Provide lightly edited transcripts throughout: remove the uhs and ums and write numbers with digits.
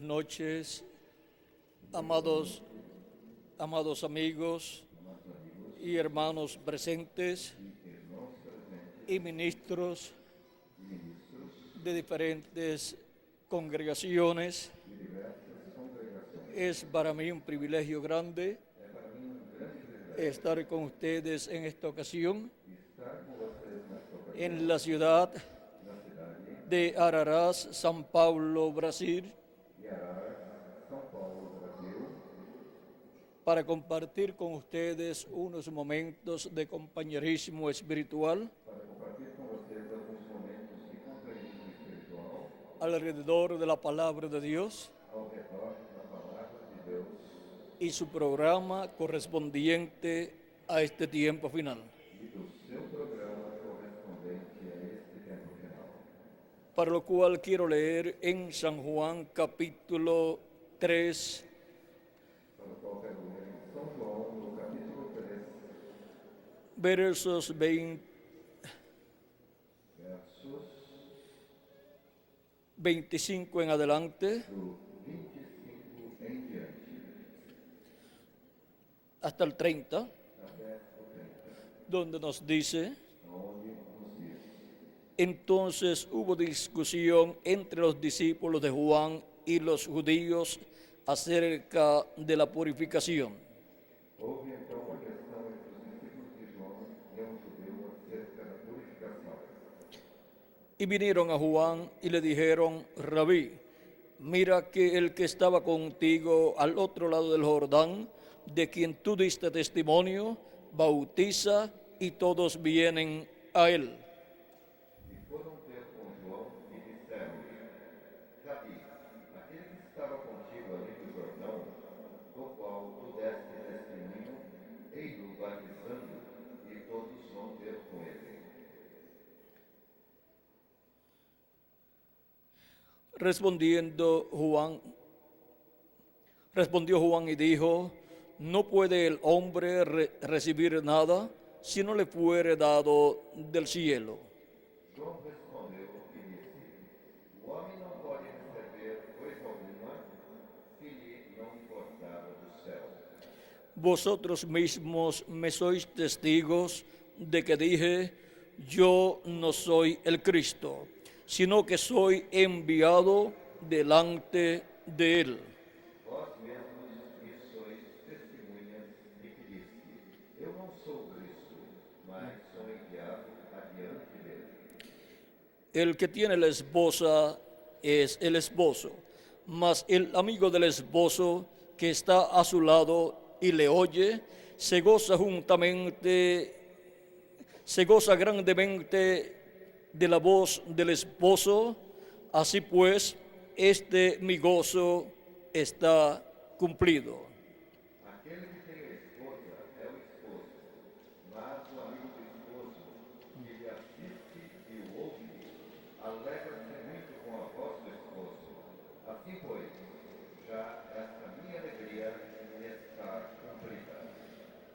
noches, amados amigos y hermanos presentes y ministros de diferentes congregaciones. Es para mí un privilegio grande estar con ustedes en esta ocasión en la ciudad de Araras, São Paulo, Brasil, para compartir con ustedes unos momentos de compañerismo espiritual alrededor de la palabra de Dios y su programa correspondiente a este tiempo final. Para lo cual quiero leer en San Juan capítulo 3, versos 25 en adelante, hasta el 30, donde nos dice: entonces hubo discusión entre los discípulos de Juan y los judíos acerca de la purificación. Y vinieron a Juan y le dijeron: Rabí, mira que el que estaba contigo al otro lado del Jordán, de quien tú diste testimonio, bautiza y todos vienen a él. Respondió Juan y dijo: no puede el hombre recibir nada si no le fuere dado del cielo. Vosotros mismos me sois testigos de que dije: yo no soy el Cristo, sino que soy enviado delante de él. El que tiene la esposa es el esposo, mas el amigo del esposo que está a su lado y le oye, se goza grandemente de la voz del esposo. Así pues, mi gozo está cumplido.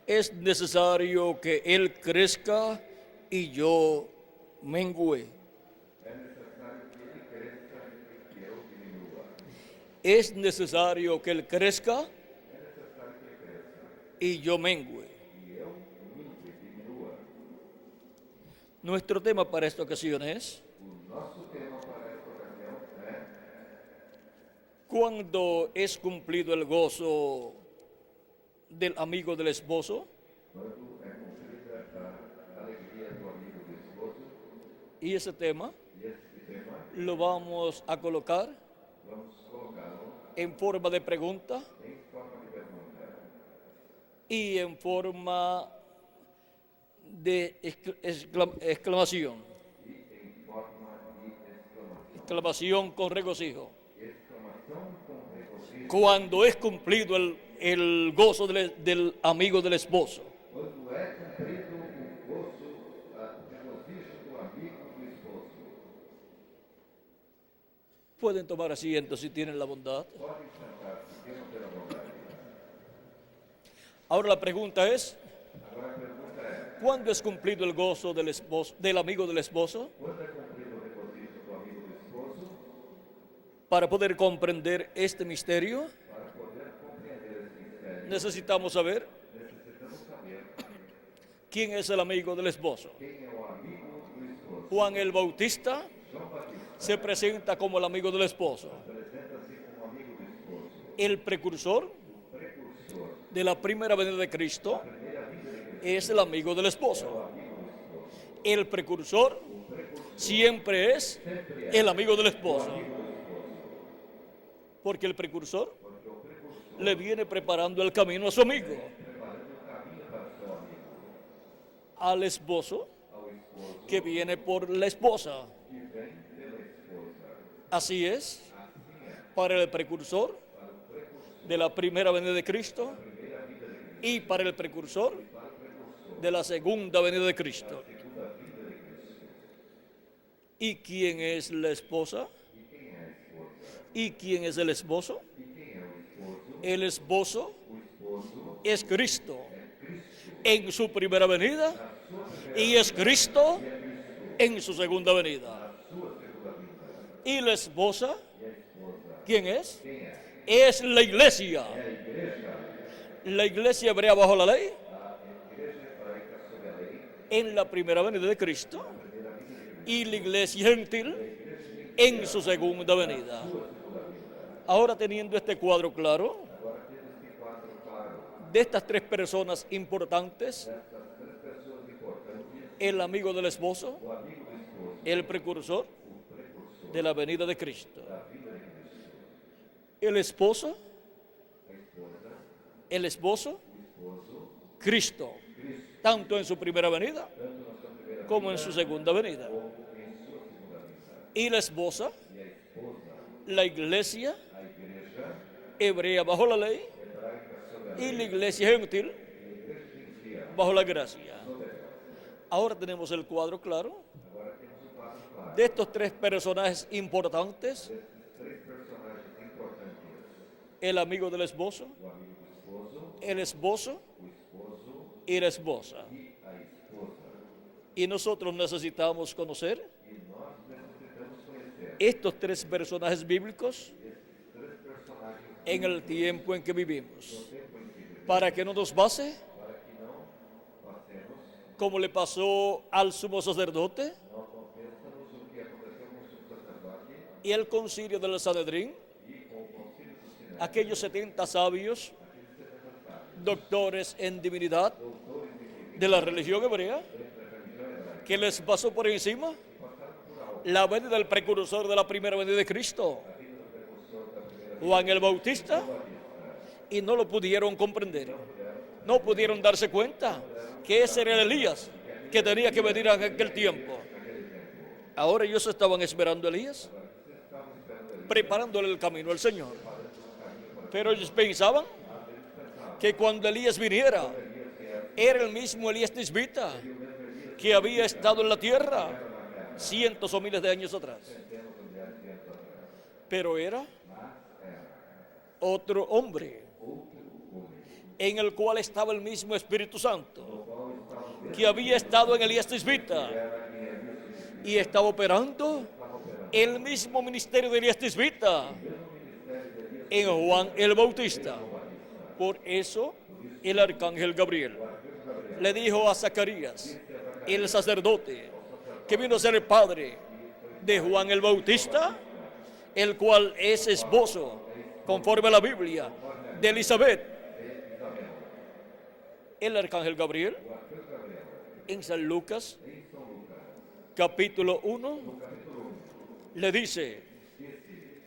Es necesario que él crezca y yo mengüe. Es necesario que él crezca y yo mengüe. Nuestro tema para esta ocasión es: ¿cuándo es cumplido el gozo del amigo del esposo? Y ese tema lo vamos a colocar en forma de pregunta y en forma de exclamación. Exclamación con regocijo. Cuando es cumplido el gozo del amigo del esposo. Pueden tomar asiento si tienen la bondad. Ahora la pregunta es: ¿cuándo es cumplido el gozo del amigo del esposo? Para poder comprender este misterio, necesitamos saber quién es el amigo del esposo. Juan el Bautista se presenta como el amigo del esposo. El precursor de la primera venida de Cristo es el amigo del esposo. El precursor siempre es el amigo del esposo. Porque el precursor le viene preparando el camino a su amigo. Al esposo que viene por la esposa. Así es, para el precursor de la primera venida de Cristo y para el precursor de la segunda venida de Cristo. ¿Y quién es la esposa? ¿Y quién es el esposo? El esposo es Cristo en su primera venida y es Cristo en su segunda venida. ¿Y la esposa? ¿Quién es? Es la iglesia. La iglesia hebrea bajo la ley en la primera venida de Cristo y la iglesia gentil en su segunda venida. Ahora, teniendo este cuadro claro de estas tres personas importantes, el amigo del esposo, el precursor de la venida de Cristo, el esposo, Cristo, tanto en su primera venida como en su segunda venida. Y la esposa, la iglesia hebrea bajo la ley y la iglesia gentil bajo la gracia. Ahora tenemos el cuadro claro de estos tres personajes importantes: el amigo del esposo, el esposo y la esposa. Y nosotros necesitamos conocer estos tres personajes bíblicos en el tiempo en que vivimos, para que no nos pase como le pasó al sumo sacerdote y el concilio del Sanedrín, aquellos 70 sabios, doctores en divinidad de la religión hebrea, que les pasó por encima la venida del precursor de la primera venida de Cristo, Juan el Bautista, y no lo pudieron comprender, no pudieron darse cuenta que ese era Elías que tenía que venir en aquel tiempo. Ahora ellos estaban esperando a Elías, preparándole el camino al Señor, pero ellos pensaban que cuando Elías viniera era el mismo Elías tisbita que había estado en la tierra cientos o miles de años atrás, pero era otro hombre en el cual estaba el mismo Espíritu Santo que había estado en Elías tisbita y estaba operando el mismo ministerio de Elías tisbita en Juan el Bautista. Por eso el arcángel Gabriel le dijo a Zacarías, el sacerdote, que vino a ser el padre de Juan el Bautista, el cual es esposo, conforme a la Biblia, de Elizabeth. El arcángel Gabriel, en San Lucas, capítulo 1, le dice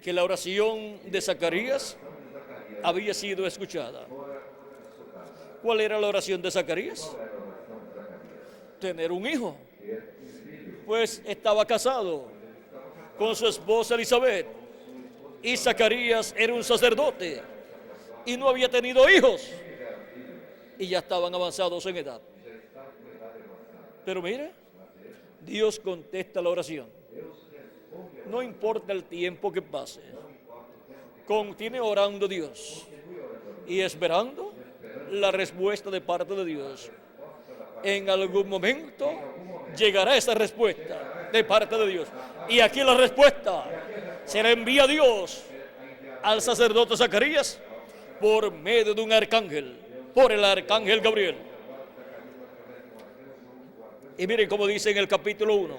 que la oración de Zacarías había sido escuchada. ¿Cuál era la oración de Zacarías? Tener un hijo. Pues estaba casado con su esposa Elizabeth y Zacarías era un sacerdote y no había tenido hijos y ya estaban avanzados en edad. Pero mire, Dios contesta la oración. No importa el tiempo que pase, continúe orando Dios y esperando la respuesta de parte de Dios. En algún momento llegará esa respuesta de parte de Dios. Y aquí la respuesta: se le envía a Dios al sacerdote Zacarías por medio de un arcángel, por el arcángel Gabriel. Y miren cómo dice en el capítulo 1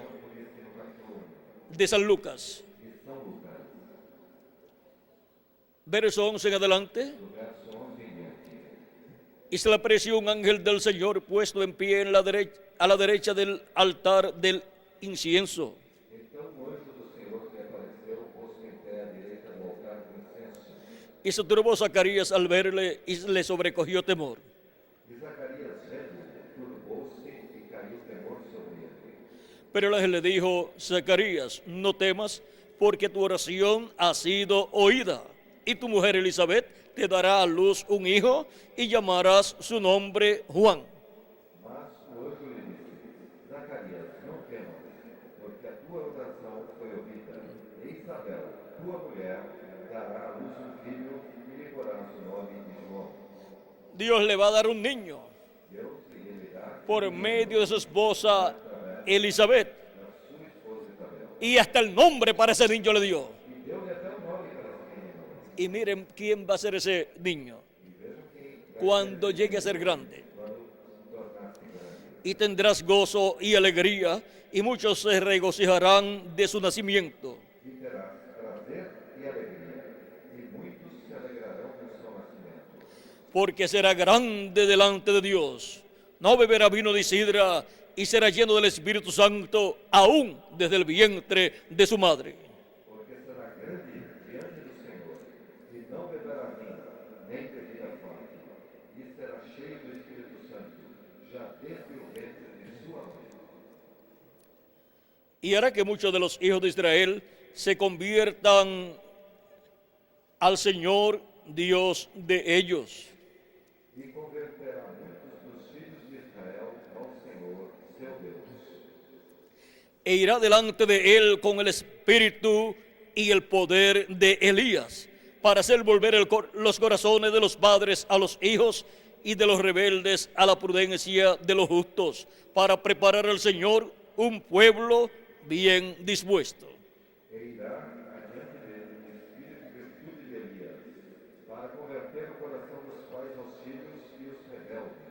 de San Lucas, verso 11 en adelante. Y se le apareció un ángel del Señor puesto en pie a la derecha del altar del incienso. Y se turbó Zacarías al verle y le sobrecogió temor. Pero el ángel le dijo: Zacarías, no temas, porque tu oración ha sido oída, y tu mujer Elizabeth te dará a luz un hijo, y llamarás su nombre Juan. Mas o anjo lhe disse: Zacarias, não temas, porque a tua oração foi ouvida. E Isabel, tua mulher, dará a luz um filho, e lhe porás o nome de João. Dios le va a dar un niño Deus lhe dará por medio de su esposa Elizabeth. sua esposa Isabel. Y hasta el nombre para ese niño le dio. E deu-lhe até um nome para esse menino. Y miren quién va a ser ese niño cuando llegue a ser grande. Y tendrás gozo y alegría, y muchos se regocijarán de su nacimiento. E terás prazer e alegria, e muitos se alegrarão com seu nascimento. Porque será grande delante de Dios. No beberá vino de sidra, y será lleno del Espíritu Santo, aún desde el vientre de su madre. Porque será grande diante do Senhor, e não beberá vinho, nem bebida forte, e será cheio do Espírito Santo, já desde o ventre de sua mãe. Y hará que muchos de los hijos de Israel se conviertan al Señor Dios de ellos. E converterá muitos dos filhos de Israel ao Senhor, seu Deus. E irá delante de él con el espíritu y el poder de Elías, para hacer volver los corazones de los padres a los hijos, y de los rebeldes a la prudencia de los justos, para preparar al Señor un pueblo bien dispuesto. E irá adiante dele o espírito e virtude de Elias, para converter o coração dos pais aos filhos e os rebeldes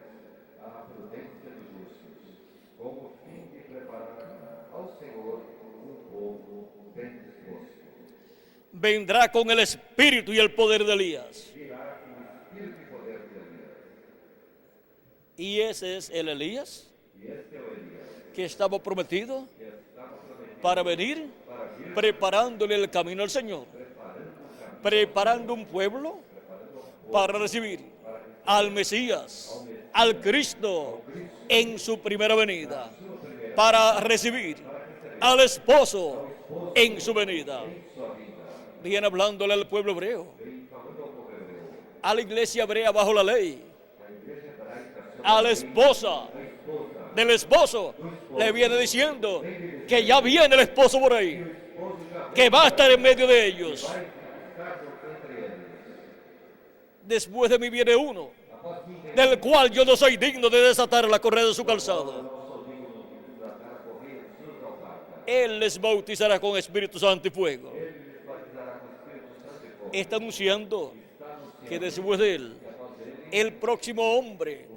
à prudência dos justos, com o fim de preparar ao Senhor um povo bem disposto. Vendrá con el espíritu y el poder de Elías. Virá com o espírito e poder de Elias. Y ese es el Elías E este é o Elias, que estaba prometido que estava prometido para venir, para vir preparándole el camino al Señor, preparando un pueblo para recibir al Mesías, al Cristo en su primera venida, para recibir al esposo en su venida. Viene hablándole al pueblo hebreo, a la iglesia hebrea bajo la ley, a la esposa del esposo, le viene diciendo que ya viene el esposo por ahí, que va a estar en medio de ellos. Después de mí viene uno, del cual yo no soy digno de desatar la correa de su calzado. Él les bautizará con Espíritu Santo y fuego. Está anunciando que después de él, el próximo hombre,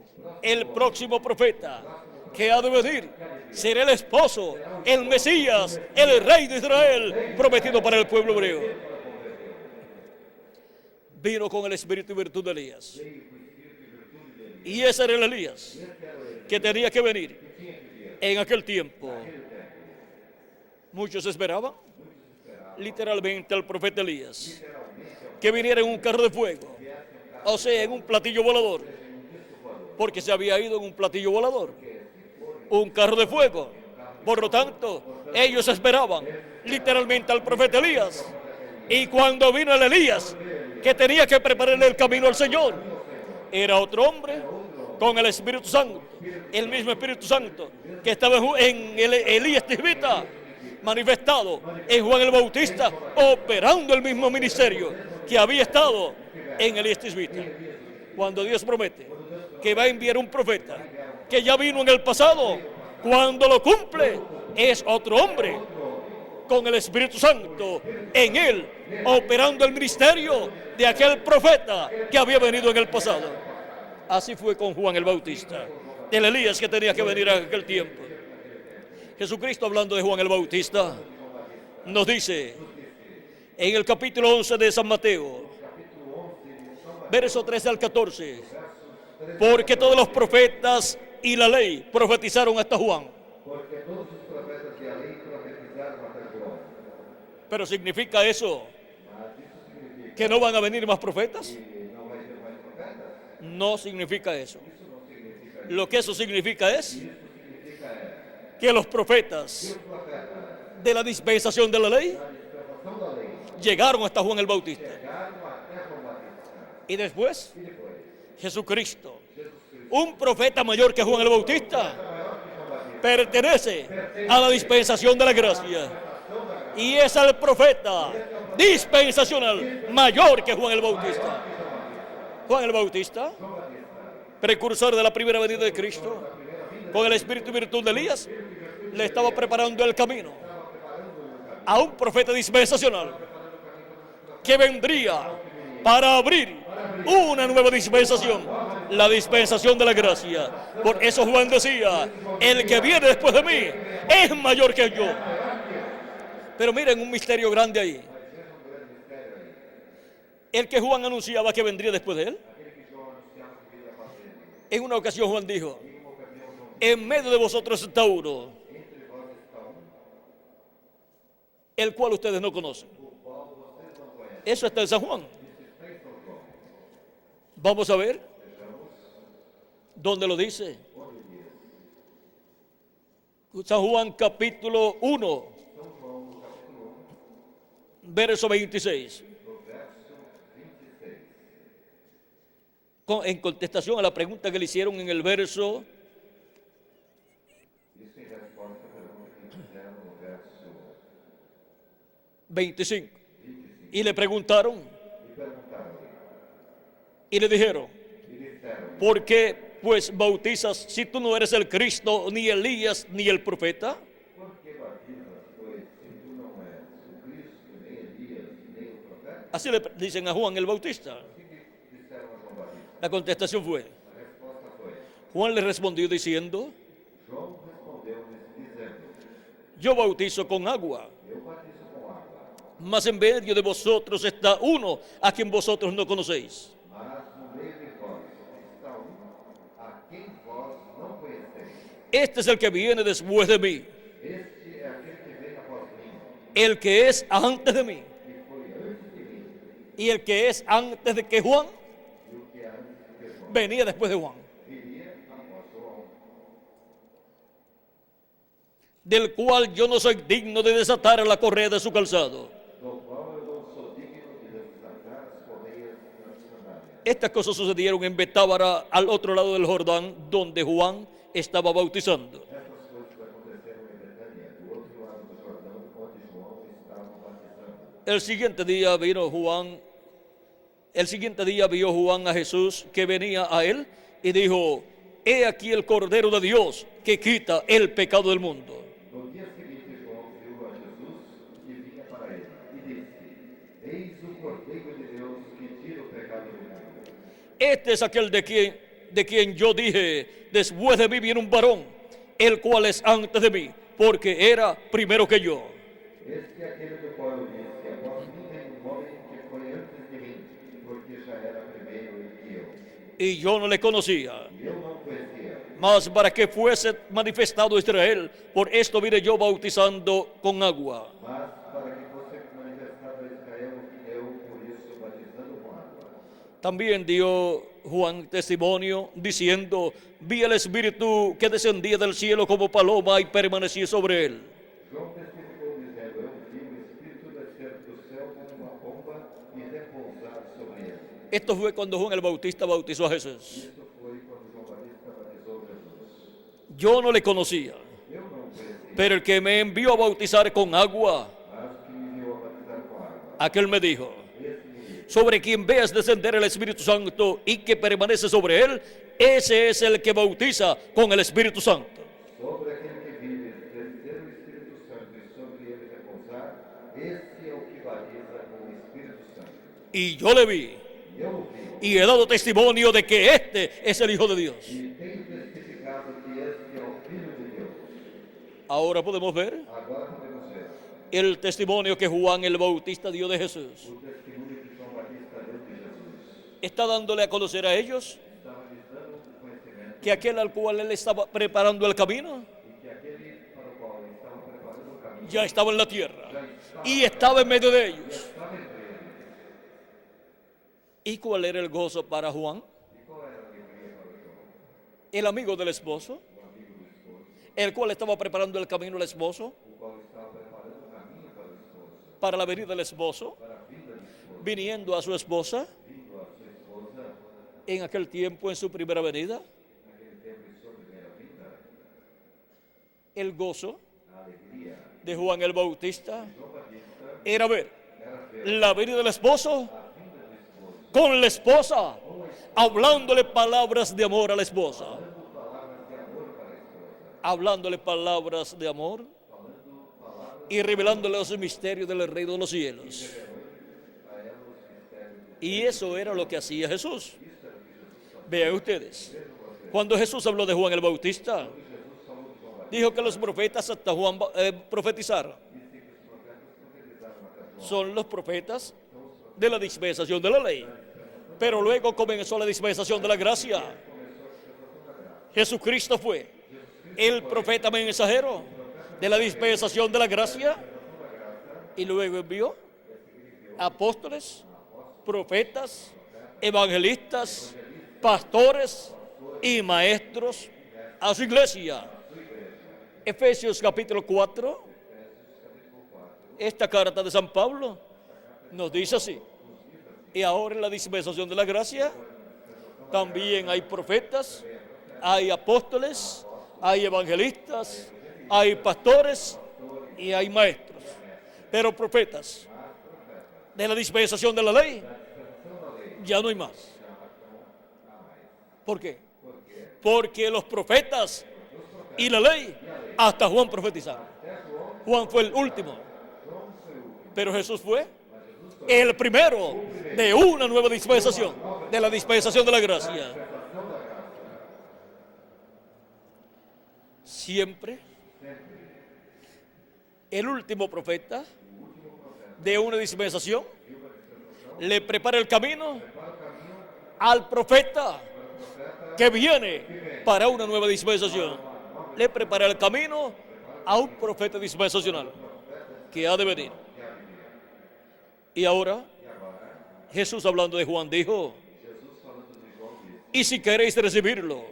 el próximo profeta que ha de venir, será el esposo, el Mesías, el Rey de Israel, prometido para el pueblo hebreo. Vino con el espíritu y virtud de Elías. Y ese era el Elías que tenía que venir en aquel tiempo. Muchos esperaban literalmente al profeta Elías, que viniera en un carro de fuego, o sea, en un platillo volador, porque se había ido en un platillo volador, un carro de fuego. Por lo tanto, ellos esperaban literalmente al profeta Elías. Y cuando vino el Elías, que tenía que prepararle el camino al Señor, era otro hombre con el Espíritu Santo, el mismo Espíritu Santo que estaba en Elías Tisbita, manifestado en Juan el Bautista, operando el mismo ministerio que había estado en Elías Tisbita. Cuando Dios promete que va a enviar un profeta que ya vino en el pasado, cuando lo cumple es otro hombre con el Espíritu Santo en él, operando el ministerio de aquel profeta que había venido en el pasado. Así fue con Juan el Bautista, el Elías que tenía que venir a aquel tiempo. Jesucristo, hablando de Juan el Bautista, nos dice en el capítulo 11 de San Mateo, verso 13 al 14, porque todos los profetas y la ley profetizaron hasta Juan. Porque todos os profetas e a lei profetizaram até João. Pero ¿significa eso Mas isso significa que no van a venir más profetas? que não vai ter mais profetas? No significa eso. Isso não significa Lo que eso significa es isso. Significa que los profetas que os profetas de la dispensación de la ley da dispensação da lei llegaron hasta Juan el Bautista. chegaram até João Batista. Y después E depois, Jesucristo, un profeta mayor que Juan el Bautista, pertenece a la dispensación de la gracia. Y es el profeta dispensacional mayor que Juan el Bautista. Juan el Bautista, precursor de la primera venida de Cristo, con el espíritu y virtud de Elías, le estaba preparando el camino a un profeta dispensacional que vendría para abrir una nueva dispensación, la dispensación de la gracia. Por eso Juan decía, el que viene después de mí es mayor que yo. Pero miren un misterio grande ahí. El que Juan anunciaba que vendría después de él. En una ocasión Juan dijo, en medio de vosotros está uno, el cual ustedes no conocen. Eso está en San Juan. Vamos a ver dónde lo dice. San Juan capítulo 1, verso 26. En contestación a la pregunta que le hicieron en el verso 25. Y le preguntaron y le dijeron, ¿por qué pues bautizas si tú no eres el Cristo, ni Elías, ni el profeta? por que batizas, pois, se tu não és o Cristo, nem Elias, nem o profeta? Así le dicen a Juan el Bautista. Disseram a João Batista. La contestación fue, A resposta foi, Juan le respondió diciendo, João respondeu-lhes dizendo, yo bautizo con agua, eu batizo com água, mas en medio de vosotros está uno a quien vosotros no conocéis. mas no meio de vós está a quem vós não conheceis. Este es el que viene después de mí, Este é aquele que vem após mim, el que es antes de mí, que foi antes de mim, y el que es antes de que Juan e o que antes de João venía después de Juan, viria após João, del cual yo no soy digno de desatar la correa de su calzado. do qual eu não sou digno de desatar as correias das sandálias. Estas cosas sucedieron en Betábara, al otro lado del Jordán, donde Juan estaba bautizando. Essas coisas aconteceram em Betânia, do outro lado do Jordão, onde João estava batizando. El siguiente día vio Juan a Jesús que venía a él y dijo, he aquí el Cordero de Dios que quita el pecado del mundo. No dia seguinte, João viu a Jesus que vinha para ele e disse, eis o Cordeiro de Deus que tira o pecado do mundo. Este es aquel de quien yo dije, después de mí viene un varón, el cual es antes de mí, porque era primero que yo. Este é aquele do qual eu disse, após mim vem um homem que foi antes de mim, porque já era primeiro que eu. Y yo no le conocía. E eu não conhecia. Mas para que fuese manifestado Israel, por esto vine yo bautizando con agua. Mas para que fosse manifestado a Israel, eu por isso batizando com água. También dio Juan testimonio diciendo, vi el Espíritu que descendía del cielo como paloma y permanecía sobre él. João testificou dizendo, eu vi o Espírito descer do céu como uma pomba e repousar sobre ele. Esto fue cuando Juan el Bautista bautizó a Jesús. Isso foi quando João Batista batizou Jesus. Yo no le conocía, Eu não conhecia, pero el que me envió a bautizar con agua, mas que me enviou a batizar com água. aquel me dijo, Esse me disse, sobre quien veas descender el Espíritu Santo y que permanece sobre él, ese es el que bautiza con el Espíritu Santo. sobre aquele que vive descer o Espírito Santo e sobre ele repousar, batiza com o Espírito Santo. Y yo le vi E eu o vi, y he dado testimonio de que este es el Hijo de Dios. e tenho testificado que este é o Filho de Deus. Ahora podemos ver Agora podemos ver el testimonio que Juan el Bautista dio de Jesús. o testemunho que João Batista deu de Jesus. Está dándole a conocer a ellos Estava lhes dando o conhecimento que aquel al cual él estaba preparando el camino e que aquele para o qual ele estava preparando o caminho ya estaba en la tierra y estaba en medio de ellos. estava entre eles. ¿Y cuál era el gozo para Juan? E qual era a alegria para João? El amigo del esposo, O amigo do esposo, el cual estaba preparando el camino al esposo o qual estava preparando o caminho para o esposo, para la venida del esposo, para a vinda do esposo, viniendo a su esposa vindo a sua esposa, en aquel tiempo en su primera venida. naquele tempo em sua primeira vinda, El gozo a alegria de Juan el Bautista de João Batista era ver era ver la venida del esposo a vinda do esposo con la esposa, hablándole palabras de amor a la esposa, falando palavras de amor para a esposa, hablándole palabras de amor falando palavras y revelándole los misterios del reino de los cielos. a ela os mistérios de Y eso era lo que hacía Jesús. Vean ustedes, cuando Jesús habló de Juan el Bautista, dijo que los profetas hasta Juan profetizaron. Son los profetas de la dispensación de la ley. Pero luego comenzó la dispensación de la gracia. Jesucristo fue el profeta mensajero de la dispensación de la gracia y luego envió apóstoles, profetas, evangelistas, pastores y maestros a su iglesia. Efesios capítulo 4, esta carta de San Pablo nos dice así: y ahora en la dispensación de la gracia también hay profetas, hay apóstoles, hay evangelistas, hay pastores y hay maestros. Pero profetas de la dispensación de la ley ya no hay más. ¿Por qué? Porque los profetas y la ley hasta Juan profetizaron. Juan fue el último, pero Jesús fue el primero de una nueva dispensación, de la dispensación de la gracia. Siempre el último profeta de una dispensación le prepara el camino al profeta que viene para una nueva dispensación. Le prepara el camino a un profeta dispensacional que ha de venir. Y ahora, Jesús hablando de Juan dijo: y si queréis recibirlo,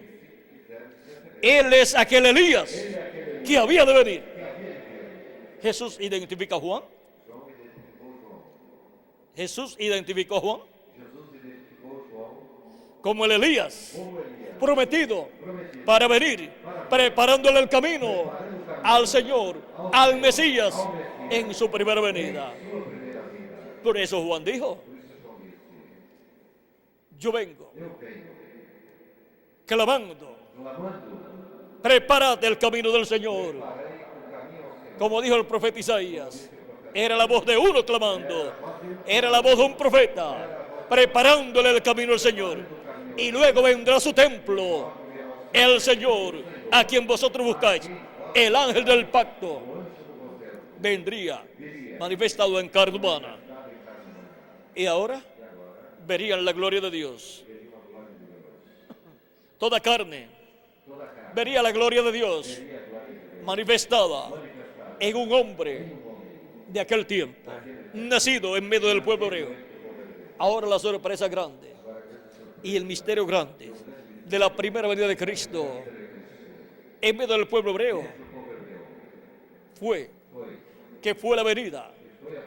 Él es aquel Elías que había de venir. Jesús identifica a Juan. Jesús identificó a Juan como el Elías prometido para venir, preparándole el camino al Señor, al Mesías, en su primera venida. Por eso Juan dijo: yo vengo clamando, prepárate el camino del Señor. Como dijo el profeta Isaías, era la voz de uno clamando, era la voz de un profeta, preparándole el camino al Señor. Y luego vendrá a su templo el Señor, a quien vosotros buscáis, el ángel del pacto, vendría manifestado en carne humana. Y ahora verían la gloria de Dios. Toda carne vería la gloria de Dios manifestada en un hombre de aquel tiempo, nacido en medio del pueblo hebreo. Ahora la sorpresa grande y el misterio grande de la primera venida de Cristo en medio del pueblo hebreo fue que fue la venida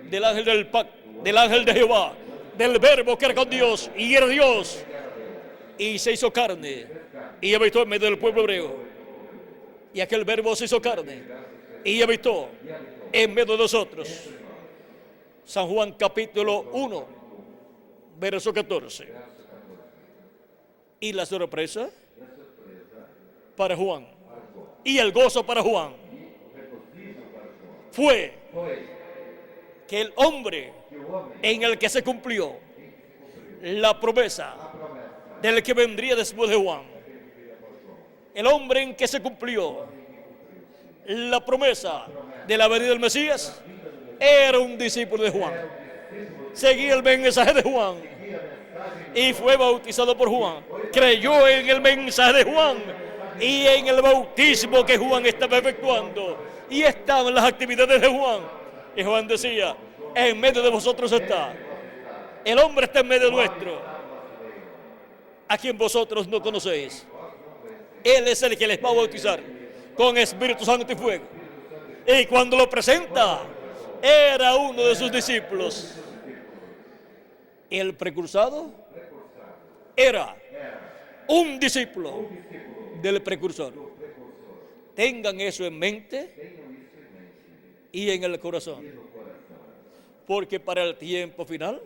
del ángel del pacto, del ángel de Jehová, del verbo que era con Dios y era Dios, y se hizo carne y habitó en medio del pueblo hebreo. Y aquel verbo se hizo carne y habitó en medio de nosotros. San Juan capítulo 1, verso 14. Y la sorpresa para Juan y el gozo para Juan fue que el hombre en el que se cumplió la promesa del que vendría después de Juan, el hombre en que se cumplió la promesa de la venida del Mesías, era un discípulo de Juan, seguía el mensaje de Juan y fue bautizado por Juan, creyó en el mensaje de Juan y en el bautismo que Juan estaba efectuando, y estaban las actividades de Juan. Y Juan decía: en medio de vosotros está, el hombre está en medio nuestro, a quien vosotros no conocéis. Él es el que les va a bautizar con Espíritu Santo y fuego. Y cuando lo presenta, era uno de sus discípulos. El precursado era un discípulo del precursor. Tengan eso en mente y en el corazón, porque para el tiempo final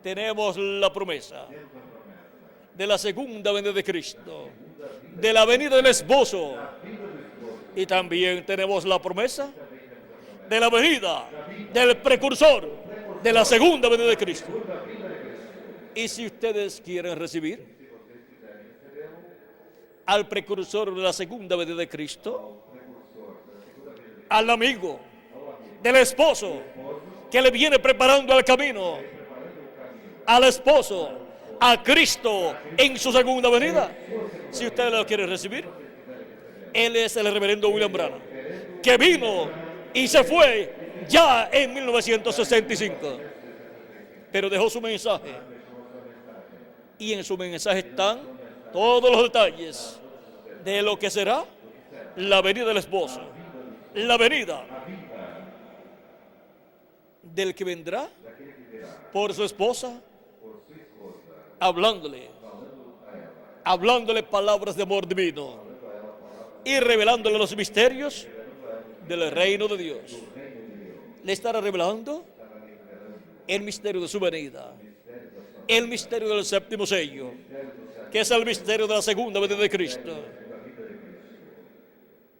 tenemos la promesa de la segunda venida de Cristo, de la venida del esposo, y también tenemos la promesa de la venida del precursor de la segunda venida de Cristo. Y si ustedes quieren recibir al precursor de la segunda venida de Cristo, al amigo del esposo que le viene preparando el camino, al esposo, a Cristo en su segunda venida, si usted lo quiere recibir, él es el reverendo William Branham, que vino y se fue ya en 1965, pero dejó su mensaje, y en su mensaje están todos los detalles de lo que será la venida del esposo, la venida del que vendrá por su esposa, hablándole palabras de amor divino y revelándole los misterios del reino de Dios. Le estará revelando el misterio de su venida, el misterio del séptimo sello, que es el misterio de la segunda venida de Cristo.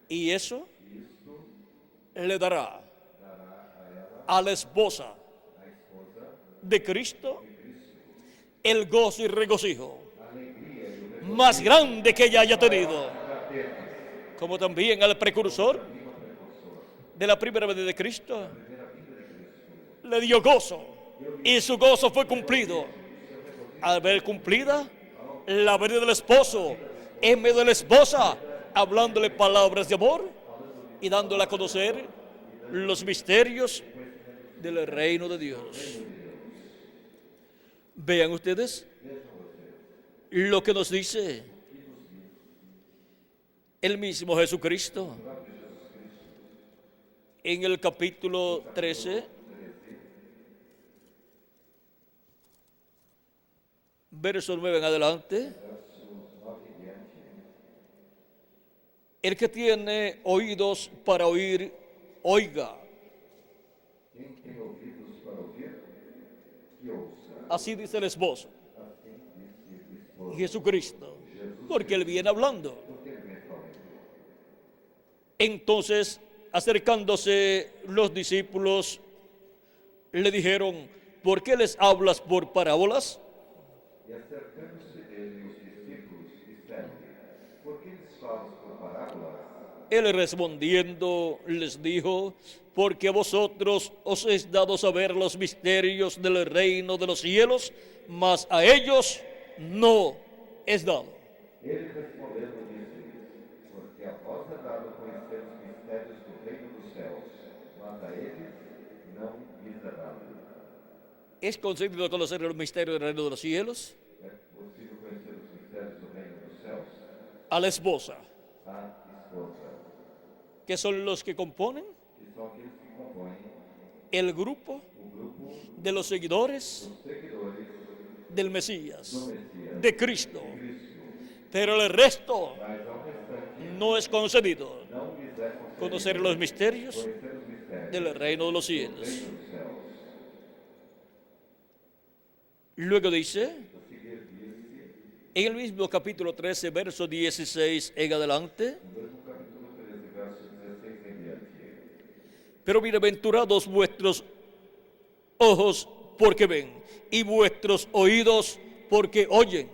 Y eso le dará a la esposa de Cristo el gozo y regocijo más grande que ella haya tenido, como también al precursor de la primera venida de Cristo le dio gozo, y su gozo fue cumplido al ver cumplida la venida del esposo en medio de la esposa, hablándole palabras de amor y dándole a conocer los misterios del reino de Dios. Vean ustedes lo que nos dice el mismo Jesucristo en el capítulo 13, verso 9 en adelante. El que tiene oídos para oír, oiga. Así dice el esposo, Jesucristo, porque él viene hablando. Entonces, acercándose los discípulos, le dijeron: ¿por qué les hablas por parábolas? E acercando-se dele os discípulos, disseram-lhe: por que lhes falas por parábolas? Él respondiendo les dijo: porque a vosotros os es dado saber los misterios del reino de los cielos, mas a ellos no es dado. Ele respondendo disse-lhes: porque a vós é dado conhecer os mistérios do reino dos céus, mas a eles não lhes é dado. ¿Es concedido conocer los misterios del reino de los cielos? É possível conhecer os mistérios do reino dos céus? A la esposa, A esposa, que son los que componen que são aqueles que compõem el grupo o grupo de los seguidores dos seguidores del Mesías, do Messias, de Cristo. Cristo, Pero el resto mas ao restante no es concedido não lhes é concedido conocer los misterios conhecer os mistérios del reino de los cielos. do reino dos céus. Luego dice, A seguir diz-se, en el mismo capítulo 13, verso 16 en adelante: no mesmo capítulo 13, verso 16 em diante: Pero bienaventurados vuestros ojos porque ven, y vuestros oídos porque oyen.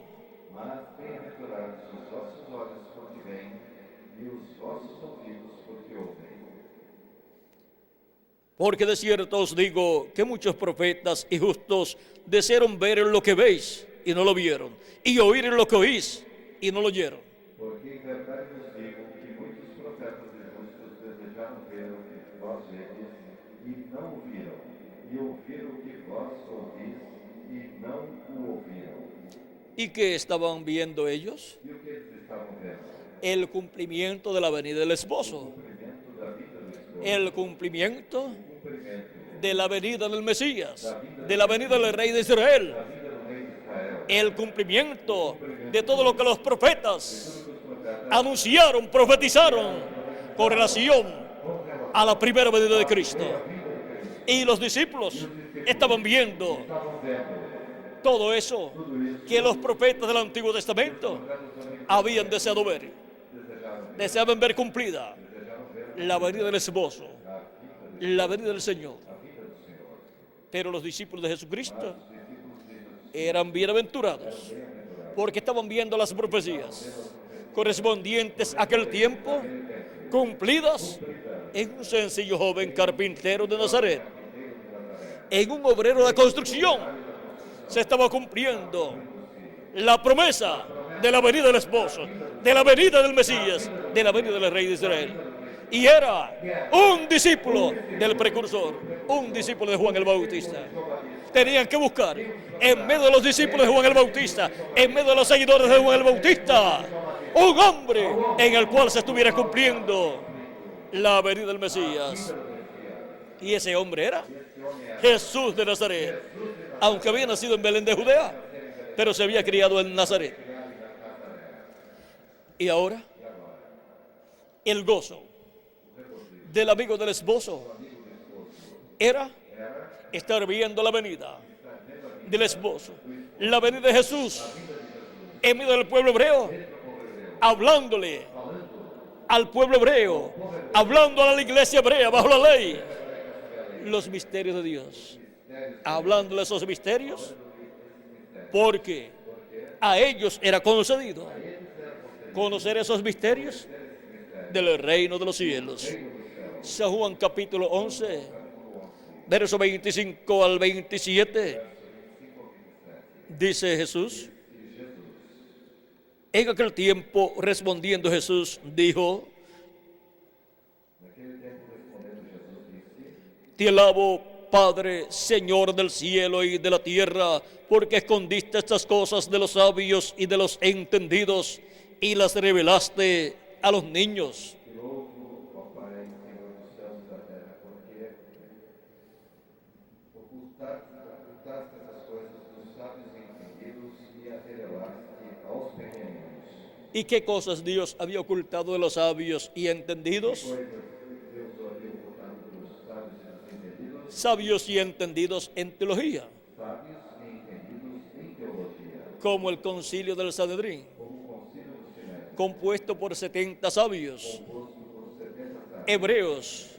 Mas bem-aventurados os vossos olhos porque veem, e os vossos ouvidos porque ouvem. Porque de cierto os digo que muchos profetas y justos desearon ver lo que veis y no lo vieron, y oír lo que oís y no lo oyeron. Porque em verdade vos digo que muitos profetas e justos desejaram ver o que vós vedes e não o viram, e ouvir o que vós ouvis e não o ouviram. ¿Y qué estaban viendo ellos? E o que eles estavam vendo? El cumplimiento de la venida del esposo, Cumprimento da vida do esposo, el cumplimiento cumprimento de la venida del Mesías, de la venida del Rey de Israel, da vida do rei de Israel, el cumplimiento de todo lo que los profetas dos profetas anunciaron, profetizaron con relación a la primera venida de Cristo. Y los discípulos estaban viendo estavam vendo todo eso que los profetas del Antiguo Testamento habían deseado ver. Deseaban ver cumplida la venida del esposo, la venida del Señor. Pero los discípulos de Jesucristo eran bienaventurados porque estaban viendo las profecías correspondientes a aquel tiempo cumplidas en un sencillo joven carpintero de Nazaret, en un obrero de construcción. Se estaba cumpliendo la promesa de la venida del esposo, de la venida del Mesías, de la venida del Rey de Israel. Y era un discípulo del precursor, un discípulo de Juan el Bautista. Tenían que buscar en medio de los discípulos de Juan el Bautista, en medio de los seguidores de Juan el Bautista, un hombre en el cual se estuviera cumpliendo la venida del Mesías. Y ese hombre era Jesús de Nazaret, aunque había nacido en Belén de Judea, pero se había criado en Nazaret. Y ahora, el gozo del amigo del esposo era estar viendo la venida del esposo, la venida de Jesús en medio del pueblo hebreo, hablándole al pueblo hebreo, hablando a la iglesia hebrea bajo la ley, los misterios de Dios, hablándole esos misterios, porque a ellos era concedido conocer esos misterios del reino de los cielos. San Juan capítulo 11, verso 25 al 27, dice Jesús: en aquel tiempo respondiendo Jesús dijo: te alabo, Padre, Señor del cielo y de la tierra, porque escondiste estas cosas de los sabios y de los entendidos y las revelaste a los niños. Te louvo, ó Pai, Senhor dos céus e da terra, porque ocultaste essas coisas dos sábios e entendidos e as revelaste aos pequeninos. ¿Y qué cosas Dios había ocultado de los sabios y entendidos? Coisas Deus havia ocultado dos sábios e dos entendidos, Sabios y entendidos en teología, sábios e entendidos em teologia, como el concilio del Sanedrín, como o concílio do Sinédrio, compuesto por 70 sabios, composto por 70 sábios, hebreos,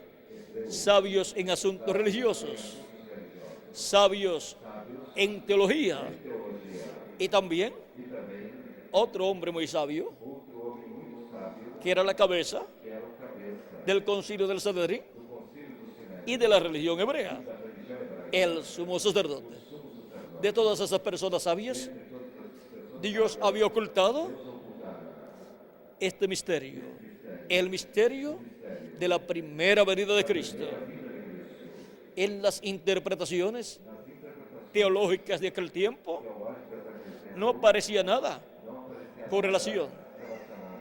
sabios en asuntos religiosos, sabios en teología, y también otro hombre muy sabio, outro homem muito sábio, que era la cabeza que era o cabeça del concilio del Sanedrín do concílio do Sinédrio, y de la religión hebrea, da religião hebraica. el sumo sacerdote. De todas esas personas sabias, Dios había ocultado este misterio, el misterio de la primera venida de Cristo. En las interpretaciones teológicas de aquel tiempo no aparecía nada con relación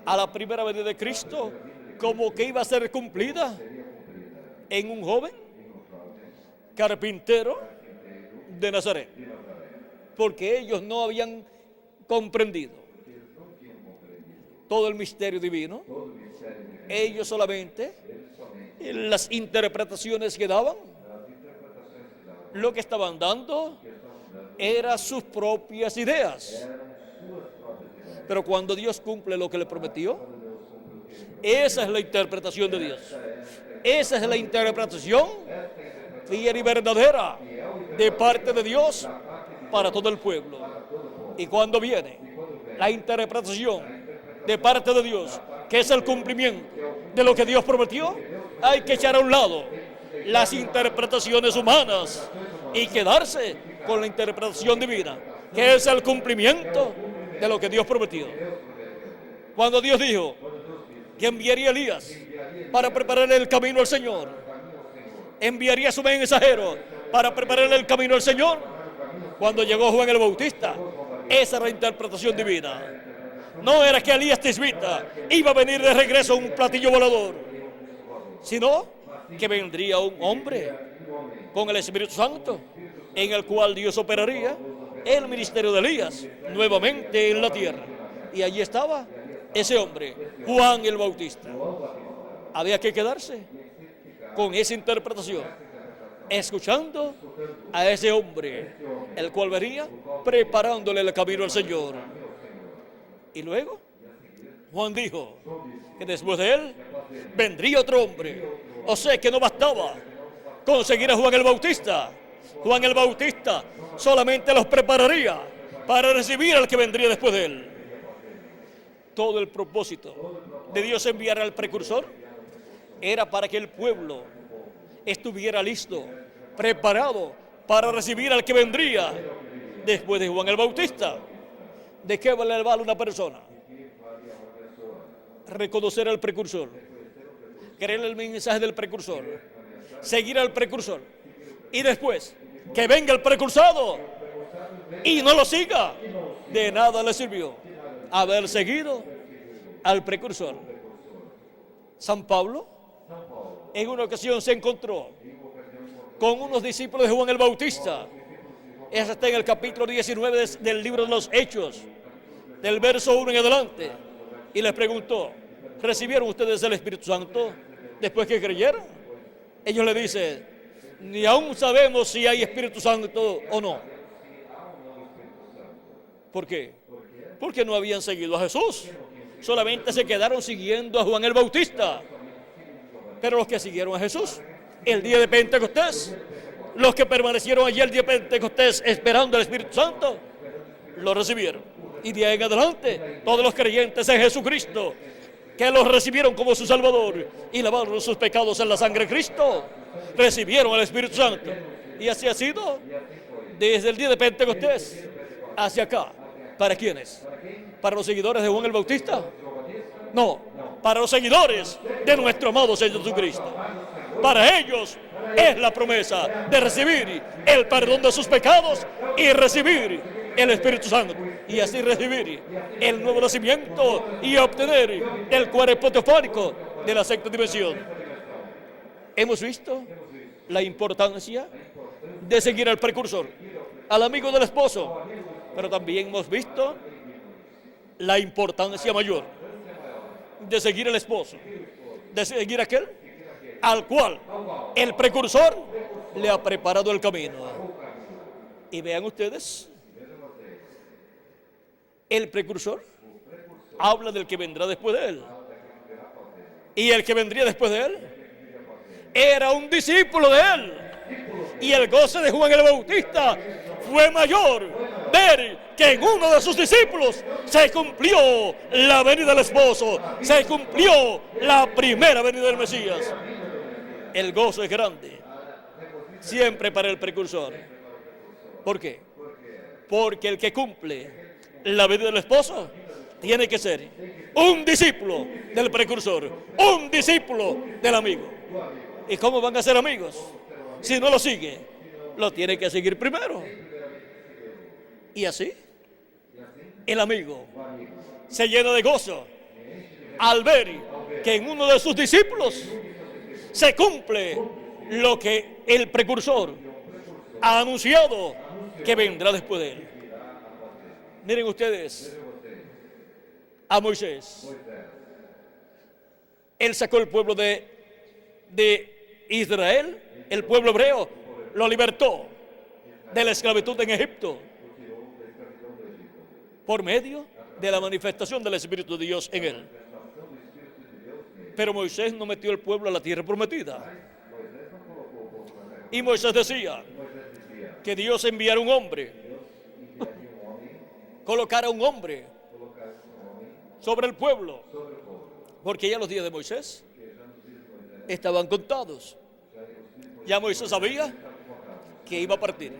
a la primera venida de Cristo, como que iba a ser cumplida en un joven carpintero de Nazaret, porque ellos no habían comprendido todo el misterio divino. Ellos solamente, en las interpretaciones que daban, lo que estaban dando eran sus propias ideas. Pero cuando Dios cumple lo que le prometió, esa es la interpretación de Dios. Esa es la interpretación fiel y verdadera de parte de Dios para todo el pueblo. Y cuando viene la interpretación de parte de Dios, que es el cumplimiento de lo que Dios prometió, hay que echar a un lado las interpretaciones humanas y quedarse con la interpretación divina, que es el cumplimiento de lo que Dios prometió. Cuando Dios dijo que enviaría a Elías para preparar el camino al Señor, enviaría a su mensajero para preparar el camino al Señor, cuando llegó Juan el Bautista, esa era la interpretación divina. No era que Elías Tisbita iba a venir de regreso a un platillo volador, sino que vendría un hombre con el Espíritu Santo, en el cual Dios operaría el ministerio de Elías nuevamente en la tierra. Y allí estaba ese hombre, Juan el Bautista. Había que quedarse con esa interpretación, escuchando a ese hombre, el cual venía preparándole el camino al Señor. Y luego Juan dijo que después de él vendría otro hombre. O sea que no bastaba conseguir a Juan el Bautista. Juan el Bautista solamente los prepararía para recibir al que vendría después de él. Todo el propósito de Dios enviar al precursor era para que el pueblo estuviera listo, preparado para recibir al que vendría después de Juan el Bautista. ¿De qué vale una persona? Reconocer al precursor, creer el mensaje del precursor, seguir al precursor, y después que venga el precursado y no lo siga. De nada le sirvió haber seguido al precursor. San Pablo en una ocasión se encontró con unos discípulos de Juan el Bautista. Eso está en el capítulo 19 del libro de los Hechos, del verso 1 en adelante. Y les preguntó: ¿recibieron ustedes el Espíritu Santo después que creyeron? Ellos le dicen: ni aún sabemos si hay Espíritu Santo o no. ¿Por qué? Porque no habían seguido a Jesús. Solamente se quedaron siguiendo a Juan el Bautista. Pero los que siguieron a Jesús el día de Pentecostés, los que permanecieron allí el día de Pentecostés esperando el Espíritu Santo, lo recibieron. Y de ahí en adelante, todos los creyentes en Jesucristo, que los recibieron como su Salvador y lavaron sus pecados en la sangre de Cristo, recibieron el Espíritu Santo. Y así ha sido desde el día de Pentecostés hacia acá. ¿Para quiénes? ¿Para los seguidores de Juan el Bautista? No, para los seguidores de nuestro amado Señor Jesucristo. Para ellos es la promesa de recibir el perdón de sus pecados y recibir el Espíritu Santo, y así recibir el nuevo nacimiento y obtener el cuerpo teofánico de la sexta dimensión. Hemos visto la importancia de seguir al precursor, al amigo del esposo, pero también hemos visto la importancia mayor de seguir al esposo, de seguir a aquel al cual el precursor le ha preparado el camino. Y vean ustedes, el precursor habla del que vendrá después de él. Y el que vendría después de él era un discípulo de él. Y el goce de Juan el Bautista fue mayor ver que en uno de sus discípulos se cumplió la venida del esposo, se cumplió la primera venida del Mesías. El gozo es grande siempre para el precursor. ¿Por qué? Porque el que cumple la venida del esposo tiene que ser un discípulo del precursor, un discípulo del amigo. ¿Y cómo van a ser amigos? Si no lo sigue, lo tiene que seguir primero. Y así, el amigo se llena de gozo al ver que en uno de sus discípulos se cumple lo que el precursor ha anunciado que vendrá después de él. Miren ustedes a Moisés. Él sacó el pueblo de Israel, el pueblo hebreo, lo libertó de la esclavitud en Egipto por medio de la manifestación del Espíritu de Dios en él. Pero Moisés no metió el pueblo a la tierra prometida. Y Moisés decía que Dios enviara un hombre, colocara un hombre sobre el pueblo, porque ya los días de Moisés estaban contados. Ya Moisés sabía que iba a partir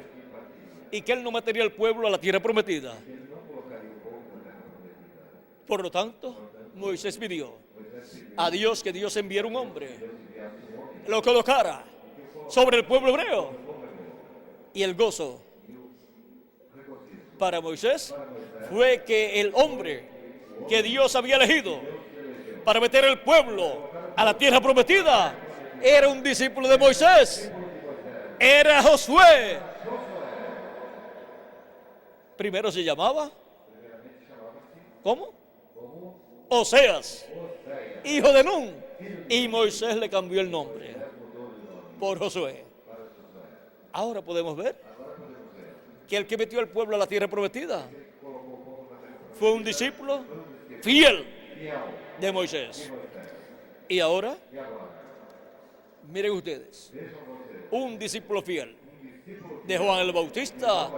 y que él no metería el pueblo a la tierra prometida. Por lo tanto, Moisés pidió a Dios que Dios enviara un hombre, lo colocara sobre el pueblo hebreo. Y el gozo para Moisés fue que el hombre que Dios había elegido para meter el pueblo a la tierra prometida era un discípulo de Moisés, era Josué. Primero se llamaba, ¿cómo? Oseas, hijo de Nun, y Moisés le cambió el nombre por Josué. Ahora podemos ver que el que metió al pueblo a la tierra prometida fue un discípulo fiel de Moisés. Y ahora, miren ustedes, un discípulo fiel de Juan el Bautista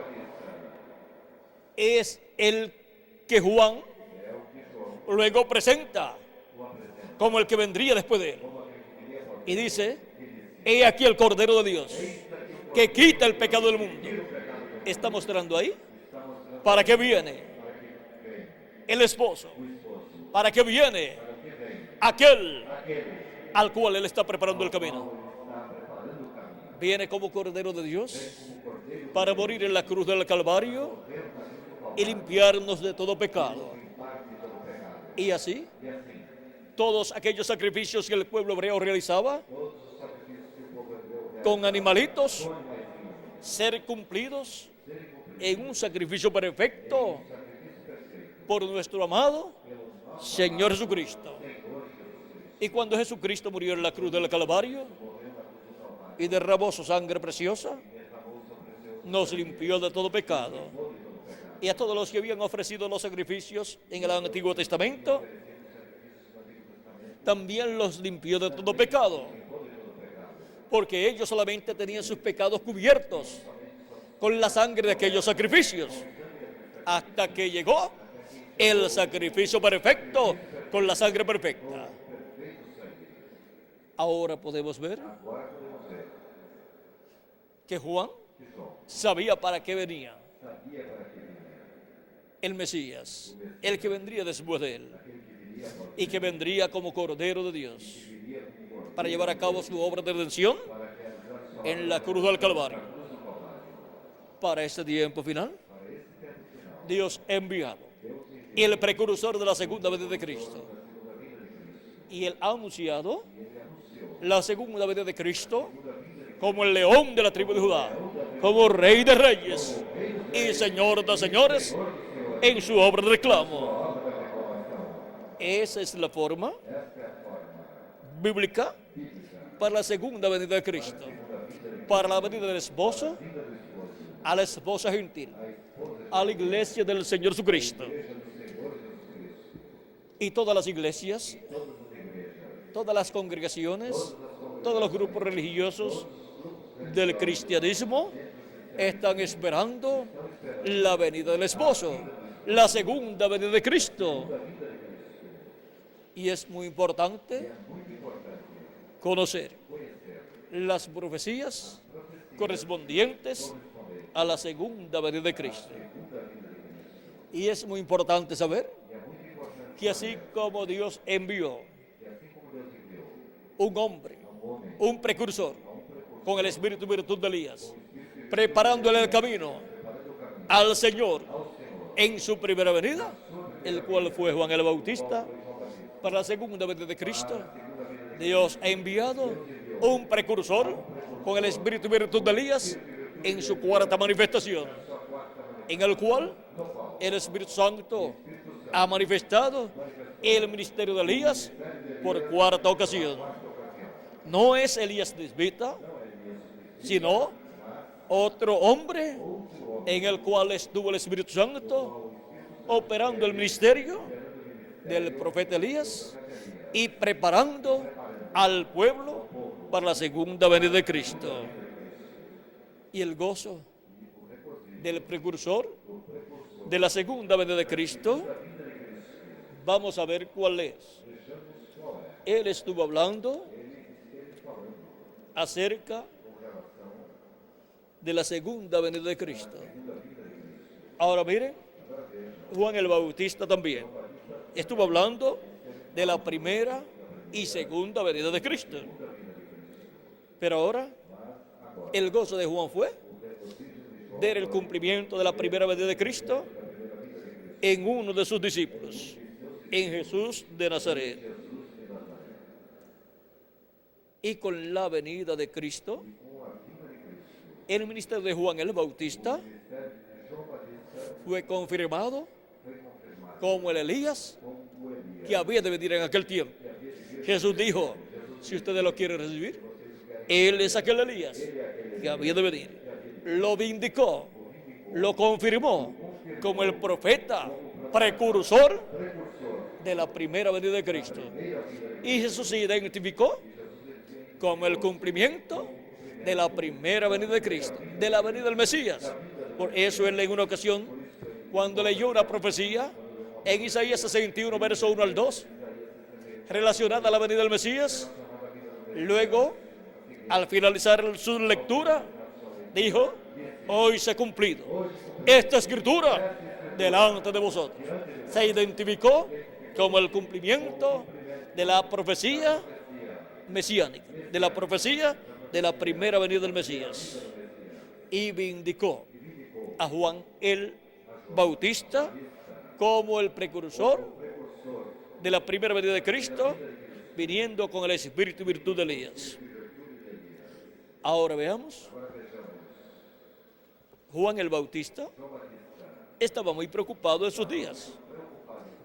es el que Juan luego presenta como el que vendría después de él. Y dice, he aquí el Cordero de Dios, que quita el pecado del mundo. Está mostrando ahí para qué viene el esposo, para qué viene aquel al cual él está preparando el camino. Viene como Cordero de Dios para morir en la cruz del Calvario y limpiarnos de todo pecado. Y así, todos aquellos sacrificios que el pueblo hebreo realizaba con animalitos, ser cumplidos en un sacrificio perfecto por nuestro amado Señor Jesucristo. Y cuando Jesucristo murió en la cruz del Calvario y derramó su sangre preciosa, nos limpió de todo pecado. Y a todos los que habían ofrecido los sacrificios en el Antiguo Testamento, también los limpió de todo pecado, porque ellos solamente tenían sus pecados cubiertos con la sangre de aquellos sacrificios, hasta que llegó el sacrificio perfecto con la sangre perfecta. Ahora podemos ver que Juan sabía para qué venía el Mesías, el que vendría después de él, y que vendría como Cordero de Dios para llevar a cabo su obra de redención en la cruz del Calvario. Para este tiempo final, Dios ha enviado el precursor de la segunda venida de Cristo, y él ha anunciado la segunda venida de Cristo como el león de la tribu de Judá, como Rey de Reyes y Señor de Señores en su obra de reclamo. Esa es la forma bíblica para la segunda venida de Cristo, para la venida del esposo a la esposa gentil, a la iglesia del Señor Jesucristo. Y todas las iglesias, todas las congregaciones, todos los grupos religiosos del cristianismo están esperando la venida del esposo, la segunda venida de Cristo. Y es muy importante conocer las profecías correspondientes a la segunda venida de Cristo. Y es muy importante saber que así como Dios envió un hombre, un precursor, con el espíritu y virtud de Elías, preparándole el camino al Señor en su primera venida, el cual fue Juan el Bautista, para la segunda venida de Cristo, Dios ha enviado un precursor con el espíritu y virtud de Elías en su cuarta manifestación, en el cual el Espíritu Santo ha manifestado el ministerio de Elías por cuarta ocasión. No es Elías Tisbita, sino otro hombre en el cual estuvo el Espíritu Santo operando el ministerio del profeta Elías y preparando al pueblo para la segunda venida de Cristo. Y el gozo del precursor de la segunda venida de Cristo, vamos a ver cuál es. Él estuvo hablando acerca de la segunda venida de Cristo. Ahora miren, Juan el Bautista también estuvo hablando de la primera y segunda venida de Cristo. Pero ahora, el gozo de Juan fue ver el cumplimiento de la primera venida de Cristo en uno de sus discípulos, en Jesús de Nazaret. Y con la venida de Cristo, el ministerio de Juan el Bautista fue confirmado como el Elías que había de venir en aquel tiempo. Jesús dijo, si ustedes lo quieren recibir, Él es aquel Elías que había de venir. Lo vindicó, lo confirmó como el profeta precursor de la primera venida de Cristo. Y Jesús se identificó como el cumplimiento de la primera venida de Cristo, de la venida del Mesías. Por eso él en una ocasión, cuando leyó una profecía en Isaías 61, verso 1 al 2, relacionada a la venida del Mesías, luego, al finalizar su lectura, dijo, hoy se ha cumplido esta escritura delante de vosotros. Se identificó como el cumplimiento de la profecía mesiánica, de la profecía de la primera venida del Mesías. Y vindicó a Juan el Bautista como el precursor de la primera venida de Cristo, viniendo con el espíritu y virtud de Elías. Ahora veamos. Juan el Bautista estaba muy preocupado en sus días.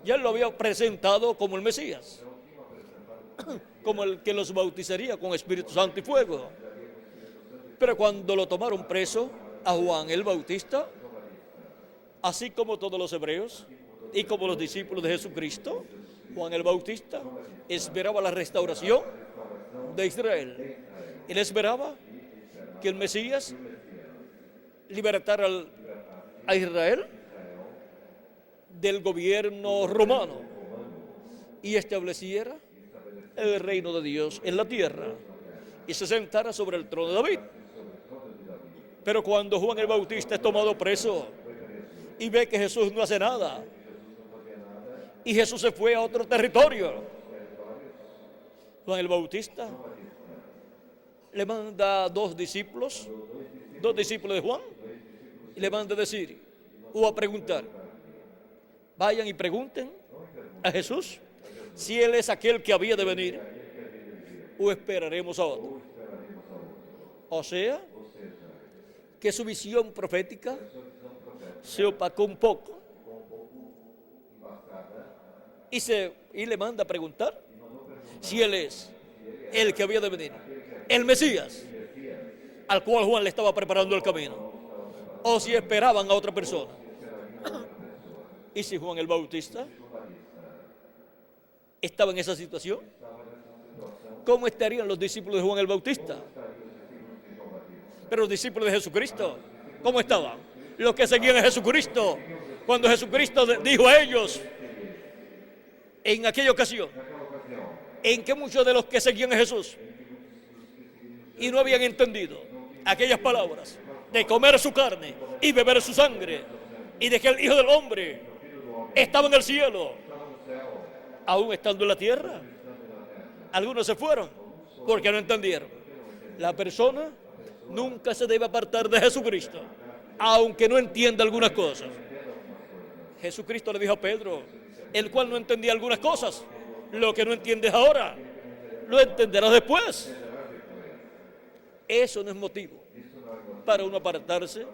Ya él lo había presentado como el Mesías, como el que los bautizaría con Espíritu Santo y fuego. Pero cuando lo tomaron preso a Juan el Bautista, así como todos los hebreos y como los discípulos de Jesucristo, Juan el Bautista esperaba la restauración de Israel. Él esperaba que el Mesías libertara a Israel del gobierno romano y estableciera el reino de Dios en la tierra y se sentara sobre el trono de David. Pero cuando Juan el Bautista es tomado preso y ve que Jesús no hace nada y Jesús se fue a otro territorio, Juan el Bautista le manda a dos discípulos de Juan, y le manda a decir o a preguntar, vayan y pregunten a Jesús si Él es aquel que había de venir o esperaremos a otro. O sea, que su visión profética se opacó un poco y le manda a preguntar si Él es el que había de venir, el Mesías, al cual Juan le estaba preparando el camino, o si esperaban a otra persona. ¿Y si Juan el Bautista estaba en esa situación? ¿Cómo estarían los discípulos de Juan el Bautista? Pero los discípulos de Jesucristo, ¿cómo estaban? Los que seguían a Jesucristo, cuando Jesucristo dijo a ellos, en aquella ocasión, en que muchos de los que seguían a Jesús y no habían entendido aquellas palabras de comer su carne y beber su sangre y de que el Hijo del Hombre estaba en el cielo, aún estando en la tierra, algunos se fueron porque no entendieron. La persona nunca se debe apartar de Jesucristo, aunque no entienda algunas cosas. Jesucristo le dijo a Pedro, el cual no entendía algunas cosas, lo que no entiendes ahora, lo entenderás después. Eso no es motivo para uno apartarse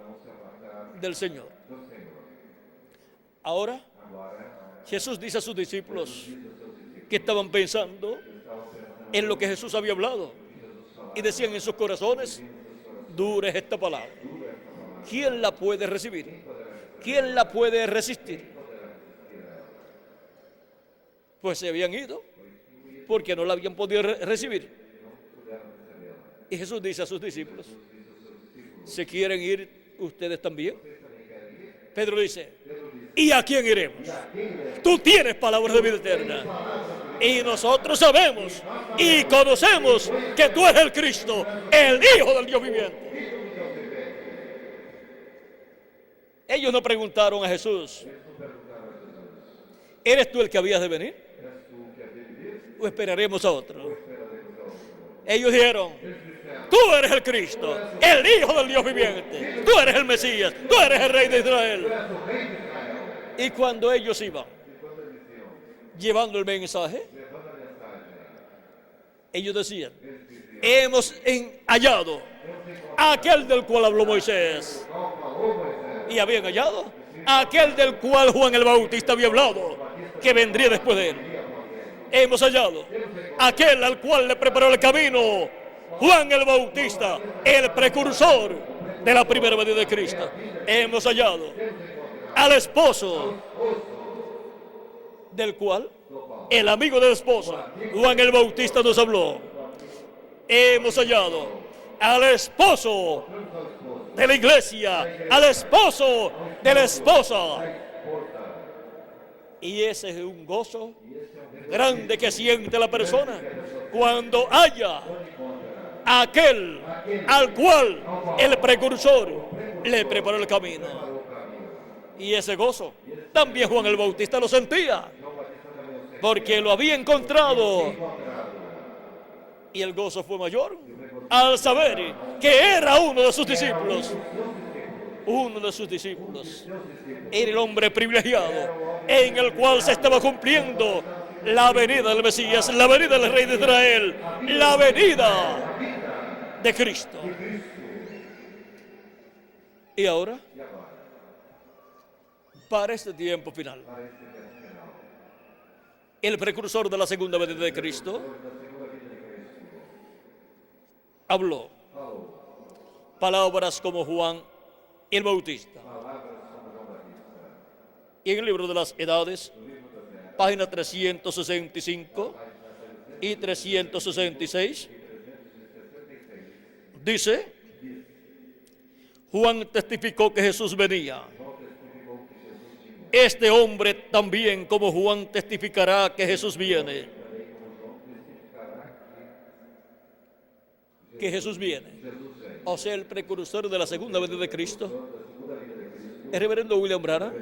del Señor. Ahora, Jesús dice a sus discípulos que estaban pensando en lo que Jesús había hablado y decían en sus corazones, dura es esta palabra. ¿Quién la puede recibir? ¿Quién la puede resistir? Pues se habían ido porque no la habían podido recibir. Y Jesús dice a sus discípulos: ¿se quieren ir ustedes también? Pedro dice: ¿y a quién iremos? Tú tienes palabras de vida eterna. Y nosotros sabemos y conocemos que tú eres el Cristo, el Hijo del Dios viviente. Ellos no preguntaron a Jesús: ¿eres tú el que habías de venir? ¿O esperaremos a otro? Ellos dijeron: tú eres el Cristo, el Hijo del Dios viviente. Tú eres el Mesías, tú eres el Rey de Israel. Y cuando ellos iban llevando el mensaje, ellos decían: hemos hallado a aquel del cual habló Moisés. Y habían hallado a aquel del cual Juan el Bautista había hablado, que vendría después de él. Hemos hallado a aquel al cual le preparó el camino Juan el Bautista, el precursor de la primera venida de Cristo. Hemos hallado al esposo del cual el amigo de la esposa, Juan el Bautista, nos habló. Hemos hallado al esposo de la iglesia, al esposo de la esposa. Y ese es un gozo grande que siente la persona cuando haya aquel al cual el precursor le preparó el camino. Y ese gozo también Juan el Bautista lo sentía, porque lo había encontrado. Y el gozo fue mayor al saber que era uno de sus discípulos. Uno de sus discípulos. Era el hombre privilegiado en el cual se estaba cumpliendo la venida del Mesías, la venida del Rey de Israel, la venida de Cristo. Y ahora, para este tiempo final, el precursor de la segunda venida de Cristo habló palabras como Juan el Bautista. Y en el libro de las Edades, página 365 y 366, dice: Juan testificó que Jesús venía. Este hombre también, como Juan, testificará que Jesús viene. Que Jesús viene. O sea, el precursor de la segunda venida de Cristo, el reverendo William Branham,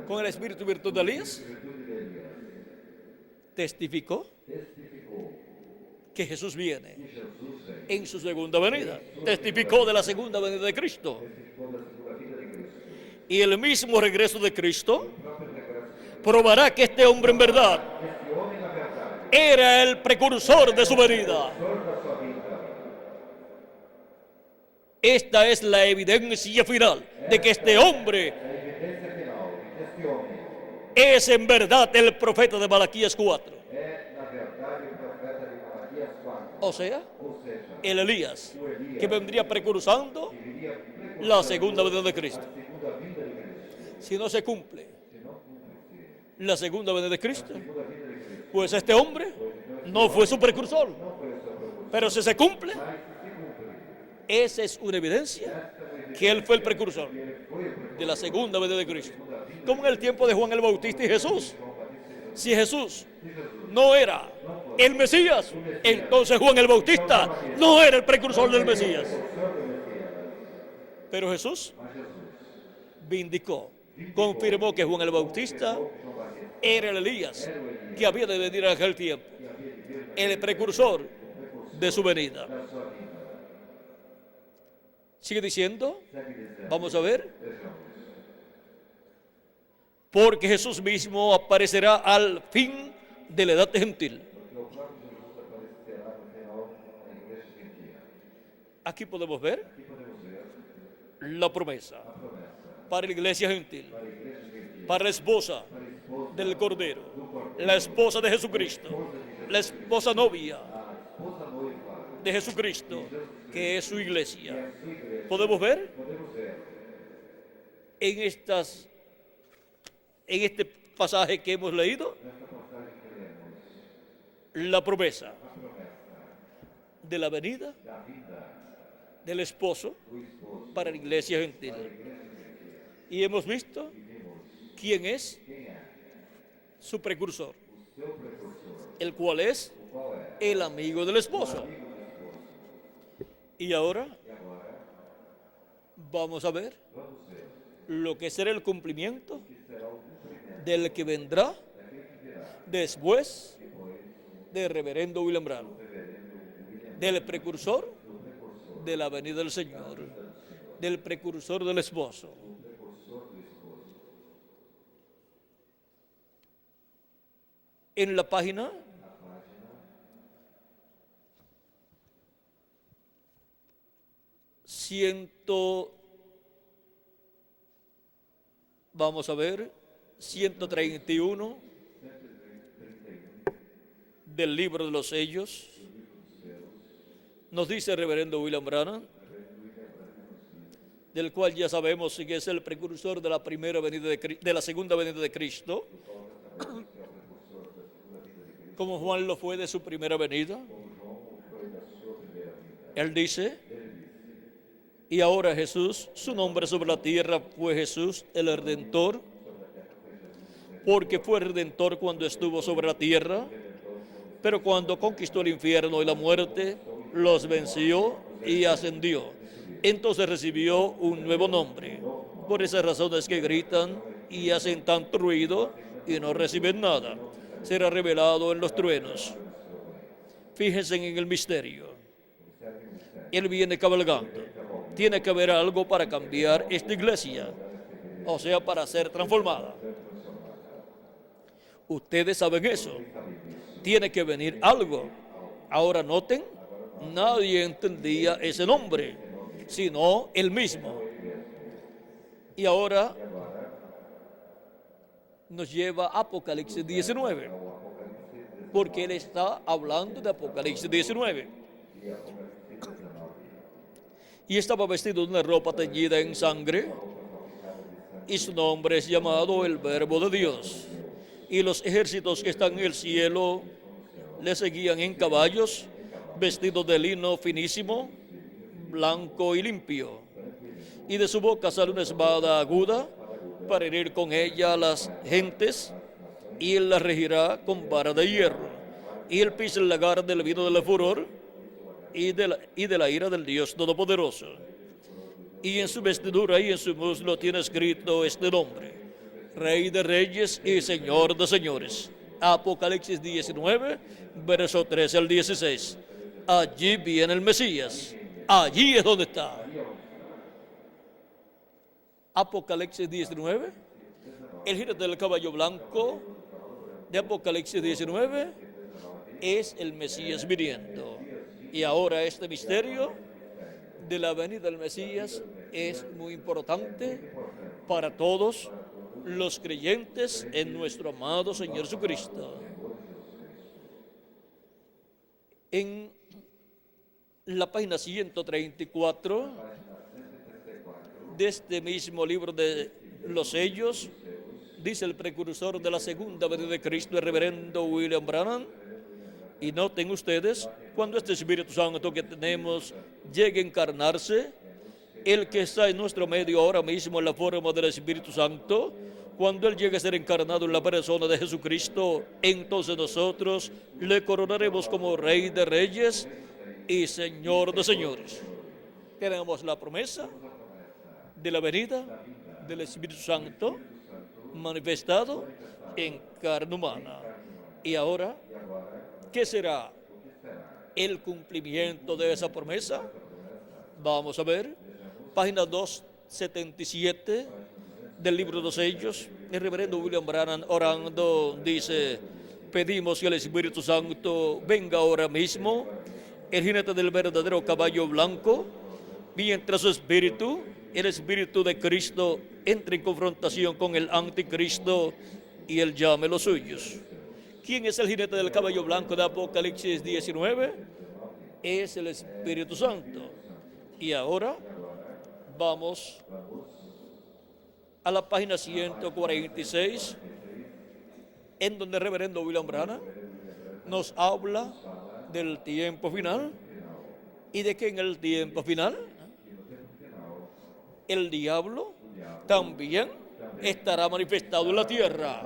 con el espíritu y virtud de Elías, testificó que Jesús viene en su segunda venida. Testificó de la segunda venida de Cristo. Y el mismo regreso de Cristo probará que este hombre en verdad era el precursor de su venida. Esta es la evidencia final de que este hombre es en verdad el profeta de Malaquías 4. O sea, el Elías que vendría precursando la segunda venida de Cristo. Si no se cumple la segunda venida de Cristo, pues este hombre no fue su precursor. Pero si se cumple, esa es una evidencia que él fue el precursor de la segunda venida de Cristo. Como en el tiempo de Juan el Bautista y Jesús. Si Jesús no era el Mesías, entonces Juan el Bautista no era el precursor del Mesías. Pero Jesús vindicó, confirmó que Juan el Bautista era el Elías que había de venir en aquel tiempo, el precursor de su venida. Sigue diciendo, vamos a ver, porque Jesús mismo aparecerá al fin de la edad gentil. Aquí podemos ver la promesa para la iglesia gentil, para la esposa del Cordero, la esposa de Jesucristo, la esposa novia de Jesucristo, que es su iglesia. Podemos ver en este pasaje que hemos leído la promesa de la venida del esposo para la iglesia gentil. Y hemos visto quién es su precursor, el cual es el amigo del esposo. Y ahora vamos a ver lo que será el cumplimiento del que vendrá después del reverendo William Branham, del precursor de la venida del Señor, del precursor del esposo. En la página vamos a ver, 131 del libro de los sellos, nos dice el reverendo William Branham, del cual ya sabemos que es el precursor de la primera venida de la segunda venida de Cristo, como Juan lo fue de su primera venida. Él dice: y ahora Jesús, su nombre sobre la tierra fue Jesús el Redentor, porque fue Redentor cuando estuvo sobre la tierra, pero cuando conquistó el infierno y la muerte, los venció y ascendió. Entonces recibió un nuevo nombre. Por esas razones que gritan y hacen tanto ruido y no reciben nada. Será revelado en los truenos. Fíjense en el misterio. Él viene cabalgando. Tiene que haber algo para cambiar esta iglesia, o sea, para ser transformada. Ustedes saben eso. Tiene que venir algo. Ahora noten, nadie entendía ese nombre, sino él mismo. Y ahora nos lleva a Apocalipsis 19, porque él está hablando de Apocalipsis 19. Y estaba vestido de una ropa teñida en sangre, y su nombre es llamado el Verbo de Dios. Y los ejércitos que están en el cielo le seguían en caballos, vestidos de lino finísimo, blanco y limpio. Y de su boca sale una espada aguda para herir con ella a las gentes, y él la regirá con vara de hierro. Y él pisa el lagar del vino del furor y de la ira del Dios Todopoderoso. Y en su vestidura y en su muslo tiene escrito este nombre: Rey de Reyes y Señor de Señores. Apocalipsis 19, verso 13 al 16. Allí viene el Mesías. Allí es donde está. Apocalipsis 19, el jinete del caballo blanco de Apocalipsis 19 es el Mesías viniendo. Y ahora este misterio de la venida del Mesías es muy importante para todos los creyentes en nuestro amado Señor Jesucristo. En la página 134 de este mismo libro de los sellos, dice el precursor de la segunda venida de Cristo, el reverendo William Branham. Y noten ustedes, cuando este Espíritu Santo que tenemos llegue a encarnarse, el que está en nuestro medio ahora mismo en la forma del Espíritu Santo, cuando Él llegue a ser encarnado en la persona de Jesucristo, entonces nosotros le coronaremos como Rey de Reyes y Señor de Señores. Tenemos la promesa de la venida del Espíritu Santo manifestado en carne humana. Y ahora, ¿qué será el cumplimiento de esa promesa? Vamos a ver, página 277 del libro de los sellos. El reverendo William Branham, orando, dice: pedimos que el Espíritu Santo venga ahora mismo, el jinete del verdadero caballo blanco, mientras su espíritu, el Espíritu de Cristo, entre en confrontación con el anticristo y él llame los suyos. ¿Quién es el jinete del caballo blanco de Apocalipsis 19? Es el Espíritu Santo. Y ahora vamos a la página 146, en donde el reverendo William Branham nos habla del tiempo final y de que en el tiempo final el diablo también estará manifestado en la tierra,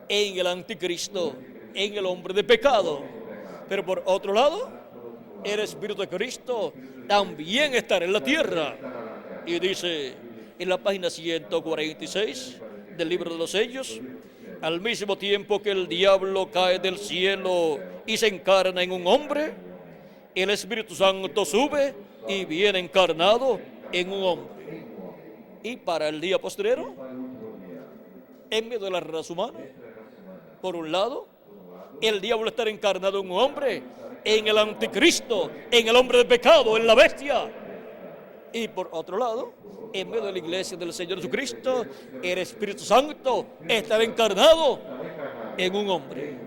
en el anticristo, en el hombre de pecado. Pero por otro lado, el Espíritu de Cristo también estará en la tierra. Y dice en la página 146 del libro de los sellos: al mismo tiempo que el diablo cae del cielo y se encarna en un hombre, el Espíritu Santo sube y viene encarnado en un hombre. Y para el día postrero, en medio de la raza humana, por un lado, el diablo estará encarnado en un hombre, en el anticristo, en el hombre de pecado, en la bestia. Y por otro lado, en medio de la iglesia del Señor Jesucristo, el Espíritu Santo estará encarnado en un hombre.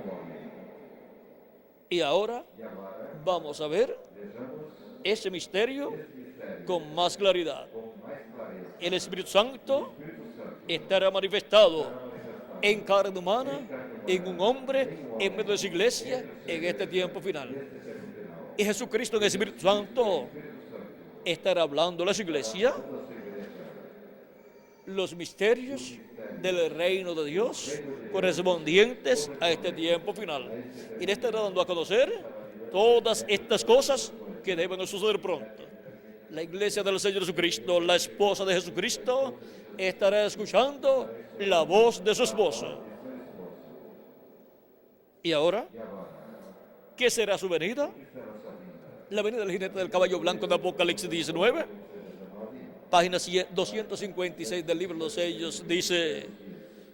Y ahora vamos a ver ese misterio con más claridad. El Espíritu Santo estará manifestado en carne humana, en un hombre, en medio de su iglesia, en este tiempo final. Y Jesucristo en el Espíritu Santo estará hablando a su iglesia los misterios del reino de Dios correspondientes a este tiempo final. Y le estará dando a conocer todas estas cosas que deben suceder pronto. La iglesia del Señor Jesucristo, la esposa de Jesucristo, estará escuchando la voz de su esposo. ¿Y ahora qué será su venida? La venida del jinete del caballo blanco de Apocalipsis 19, página 256 del libro de los sellos, dice: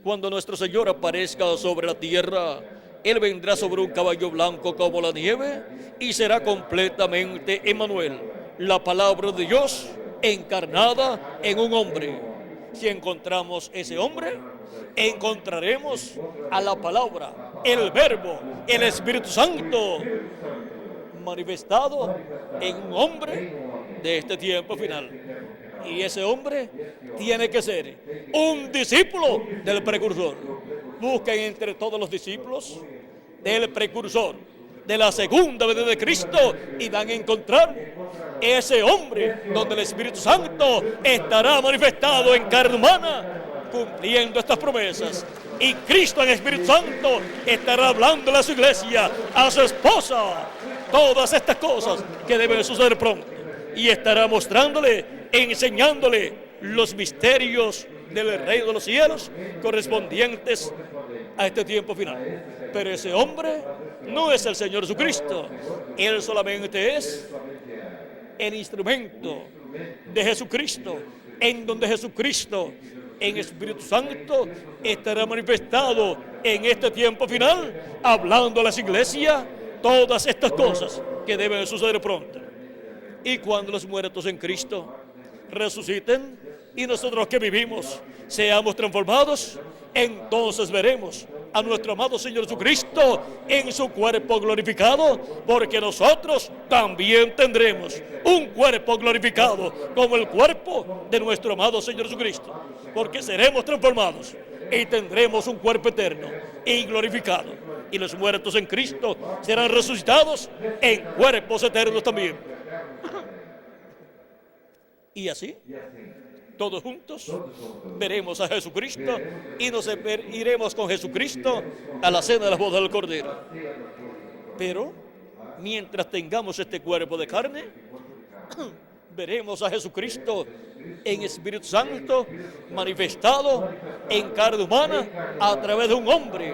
cuando nuestro Señor aparezca sobre la tierra, Él vendrá sobre un caballo blanco como la nieve y será completamente Emmanuel, la palabra de Dios encarnada en un hombre. Si encontramos ese hombre, encontraremos a la palabra, el verbo, el Espíritu Santo manifestado en un hombre de este tiempo final. Y ese hombre tiene que ser un discípulo del precursor. Busquen entre todos los discípulos del precursor, de la segunda venida de Cristo, y van a encontrar ese hombre donde el Espíritu Santo estará manifestado en carne humana, cumpliendo estas promesas. Y Cristo en Espíritu Santo estará hablando a su iglesia, a su esposa, todas estas cosas que deben suceder pronto. Y estará mostrándole, enseñándole los misterios del reino de los cielos correspondientes a este tiempo final. Pero ese hombre no es el Señor Jesucristo. Él solamente es el instrumento de Jesucristo, en donde Jesucristo en Espíritu Santo estará manifestado en este tiempo final, hablando a las iglesias todas estas cosas que deben suceder pronto. Y cuando los muertos en Cristo resuciten y nosotros que vivimos seamos transformados, entonces veremos a nuestro amado Señor Jesucristo en su cuerpo glorificado, porque nosotros también tendremos un cuerpo glorificado como el cuerpo de nuestro amado Señor Jesucristo, porque seremos transformados y tendremos un cuerpo eterno y glorificado, y los muertos en Cristo serán resucitados en cuerpos eternos también. Y así, todos juntos veremos a Jesucristo y nos iremos con Jesucristo a la cena de las bodas del Cordero. Pero mientras tengamos este cuerpo de carne, veremos a Jesucristo en Espíritu Santo manifestado en carne humana a través de un hombre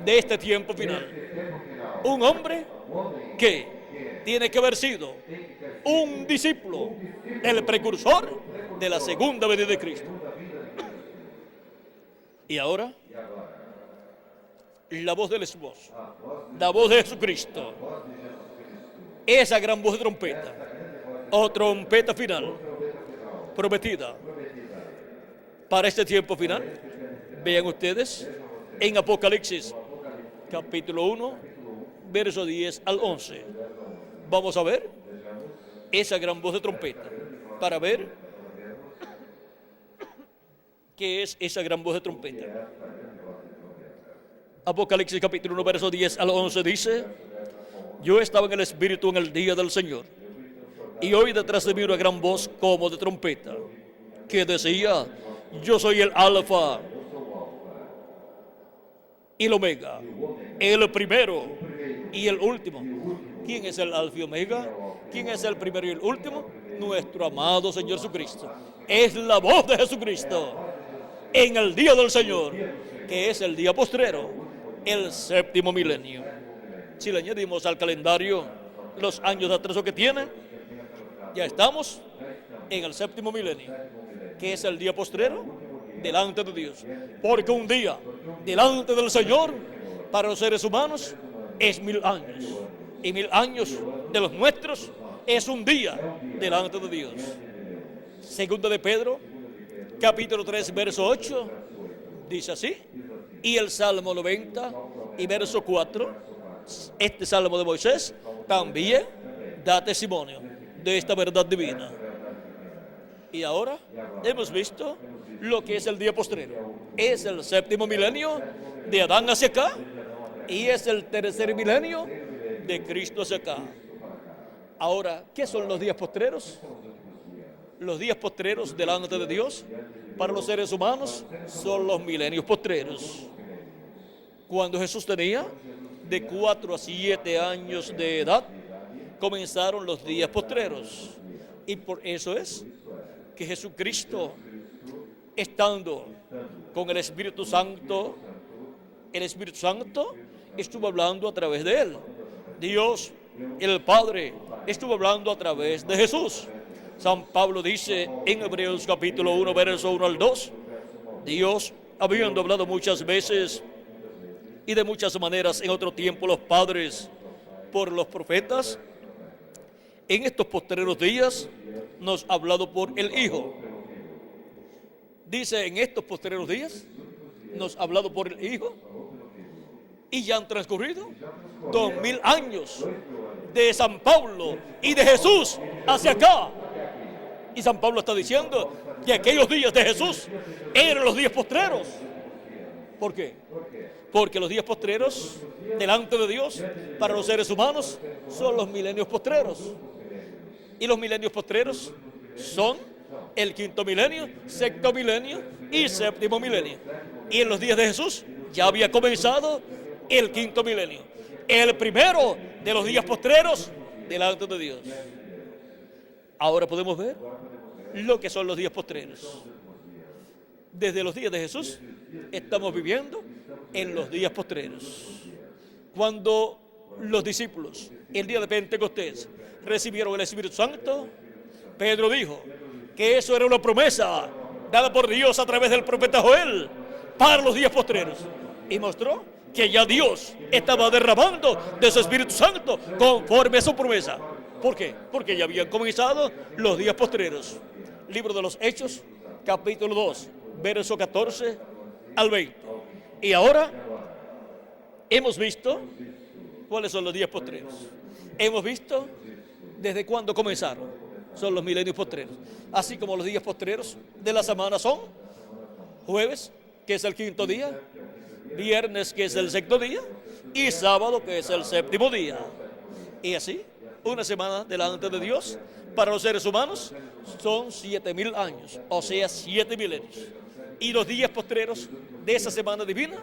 de este tiempo final. Un hombre que tiene que haber sido un discípulo del precursor de la segunda venida de Cristo. Y ahora, la voz del esposo, la voz de Jesucristo, esa gran voz de trompeta, o trompeta final, prometida para este tiempo final. Vean ustedes en Apocalipsis, capítulo 1, verso 10 al 11. Vamos a ver esa gran voz de trompeta para ver qué es esa gran voz de trompeta. Apocalipsis capítulo 1, verso 10 al 11 dice: yo estaba en el Espíritu en el día del Señor, y oí detrás de mí una gran voz como de trompeta, que decía: yo soy el Alfa y el Omega, el primero y el último. ¿Quién es el Alfa y Omega? ¿Quién es el primero y el último? Nuestro amado Señor Jesucristo. Es la voz de Jesucristo en el día del Señor, que es el día postrero, el séptimo milenio. Si le añadimos al calendario los años de atraso que tiene, ya estamos en el séptimo milenio, que es el día postrero delante de Dios. Porque un día delante del Señor para los seres humanos es 1000 años, y 1000 años de los nuestros es un día delante de Dios. Segunda de Pedro capítulo 3 verso 8 dice así, y el Salmo 90 y verso 4, este Salmo de Moisés también da testimonio de esta verdad divina. Y ahora hemos visto lo que es el día postrero. Es el séptimo milenio de Adán hacia acá, y es el tercer milenio de Cristo hacia acá. Ahora, ¿qué son los días postreros? Los días postreros delante de Dios para los seres humanos son los milenios postreros. Cuando Jesús tenía de 4 a 7 años de edad, comenzaron los días postreros. Y por eso es que Jesucristo, estando con el Espíritu Santo estuvo hablando a través de él. Dios, el Padre, estuvo hablando a través de Jesús. San Pablo dice en Hebreos capítulo 1, verso 1 al 2, Dios, habiendo hablado muchas veces y de muchas maneras en otro tiempo los padres por los profetas, en estos postreros días nos ha hablado por el Hijo. Dice, en estos postreros días nos ha hablado por el Hijo, y ya han transcurrido 2000 años de San Pablo y de Jesús hacia acá. Y San Pablo está diciendo que aquellos días de Jesús eran los días postreros. ¿Por qué? Porque los días postreros delante de Dios para los seres humanos son los milenios postreros. Y los milenios postreros son el quinto milenio, sexto milenio y séptimo milenio. Y en los días de Jesús ya había comenzado el quinto milenio, el primero de los días postreros delante de Dios. Ahora podemos ver lo que son los días postreros. Desde los días de Jesús estamos viviendo en los días postreros. Cuando los discípulos, el día de Pentecostés, recibieron el Espíritu Santo, Pedro dijo que eso era una promesa dada por Dios a través del profeta Joel para los días postreros, y mostró que ya Dios estaba derramando de su Espíritu Santo conforme a su promesa. ¿Por qué? Porque ya habían comenzado los días postreros. Libro de los Hechos, capítulo 2, verso 14 al 20. Y ahora hemos visto cuáles son los días postreros. Hemos visto desde cuándo comenzaron. Son los milenios postreros. Así como los días postreros de la semana son jueves, que es el quinto día, viernes, que es el sexto día, y sábado, que es el séptimo día. Y así, una semana delante de Dios para los seres humanos son 7000 años, o sea, 7 milenios. Y los días postreros de esa semana divina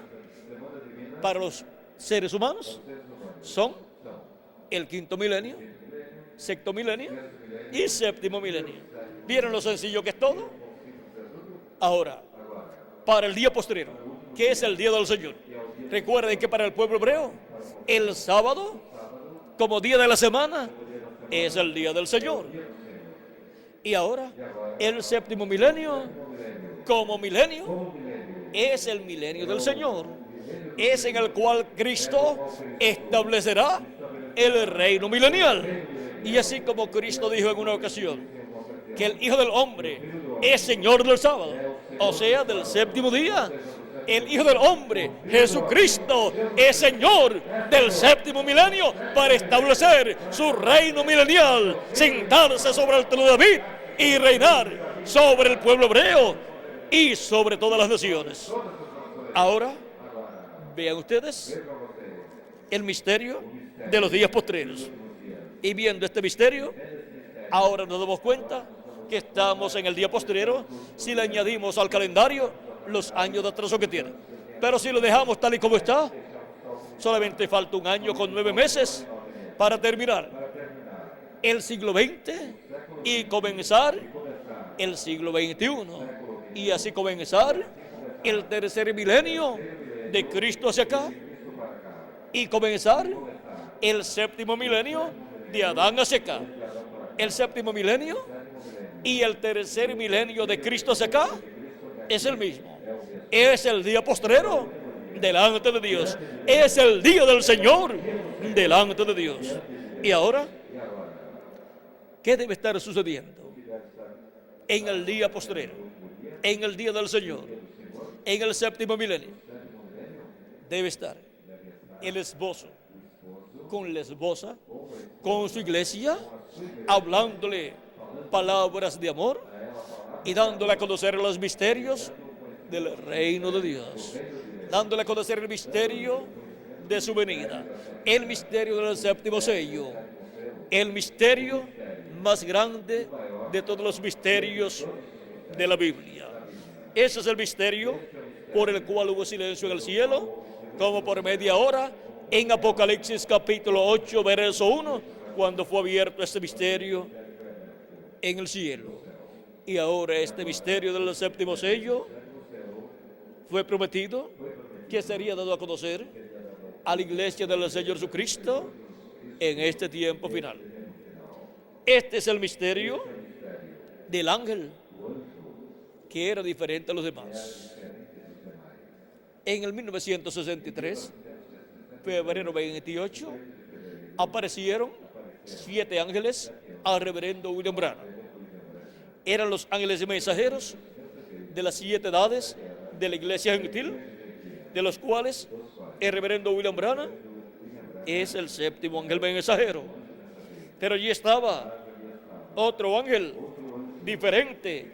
para los seres humanos son el quinto milenio, sexto milenio y séptimo milenio. ¿Vieron lo sencillo que es todo? Ahora, para el día postrero, que es el día del Señor, recuerden que para el pueblo hebreo el sábado, como día de la semana, es el día del Señor. Y ahora el séptimo milenio, como milenio, es el milenio del Señor. Es en el cual Cristo establecerá el reino milenial. Y así como Cristo dijo en una ocasión que el Hijo del Hombre es Señor del sábado, o sea, del séptimo día, el Hijo del Hombre, Jesucristo, es Señor del séptimo milenio para establecer su reino milenial, sentarse sobre el trono de David y reinar sobre el pueblo hebreo y sobre todas las naciones. Ahora Vean ustedes el misterio de los días postreros. Y viendo este misterio, ahora nos damos cuenta que estamos en el día postrero si le añadimos al calendario los años de atraso que tiene. Pero si lo dejamos tal y como está, solamente falta un año con 9 meses para terminar el siglo XX y comenzar el siglo XXI. Y así comenzar el tercer milenio de Cristo hacia acá y comenzar el séptimo milenio de Adán hacia acá. El séptimo milenio y el tercer milenio de Cristo hacia acá es el mismo. Es el día postrero delante de Dios. Es el día del Señor delante de Dios. Y ahora, ¿qué debe estar sucediendo en el día postrero, en el día del Señor, en el séptimo milenio? Debe estar el esposo con la esposa, con su iglesia, hablándole palabras de amor y dándole a conocer los misterios del reino de Dios, dándole a conocer el misterio de su venida, el misterio del séptimo sello, el misterio más grande de todos los misterios de la Biblia. Ese es el misterio por el cual hubo silencio en el cielo, como por media hora en Apocalipsis capítulo 8, verso 1, cuando fue abierto este misterio en el cielo. Y ahora este misterio del séptimo sello fue prometido que sería dado a conocer a la iglesia del Señor Jesucristo en este tiempo final. Este es el misterio del ángel que era diferente a los demás. En el 1963, febrero 28, aparecieron 7 ángeles al reverendo William Branham. Eran los ángeles mensajeros de las 7 edades de la iglesia gentil, de los cuales el reverendo William Branham es el 7º ángel mensajero. Pero allí estaba otro ángel diferente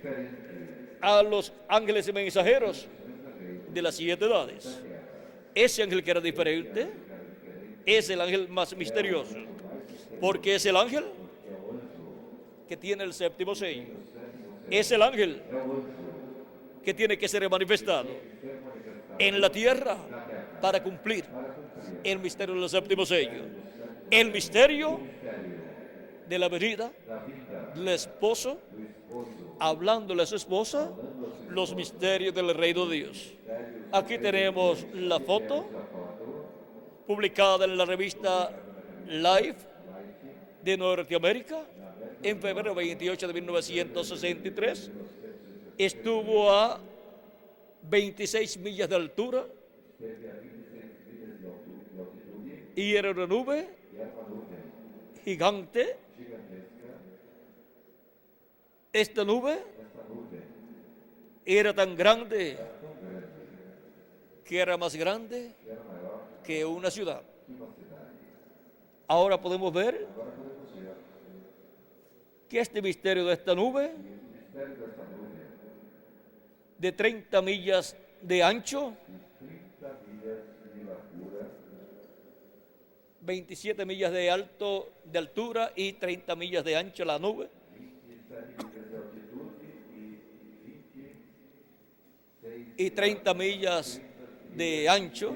a los ángeles mensajeros de las 7 edades. Ese ángel que era diferente es el ángel más misterioso, porque es el ángel que tiene el 7º sello. Es el ángel que tiene que ser manifestado en la tierra para cumplir el misterio del 7º sello. El misterio de la venida del esposo, hablándole a su esposa los misterios del reino de Dios. Aquí tenemos la foto publicada en la revista Life de Norteamérica en febrero 28 de 1963. Estuvo a 26 millas de altura y era una nube gigante. Esta nube era tan grande que era más grande que una ciudad. Ahora podemos ver que este misterio de esta nube, de 30 millas de ancho, 27 millas de altura y 30 millas de ancho la nube, y 30 millas de ancho.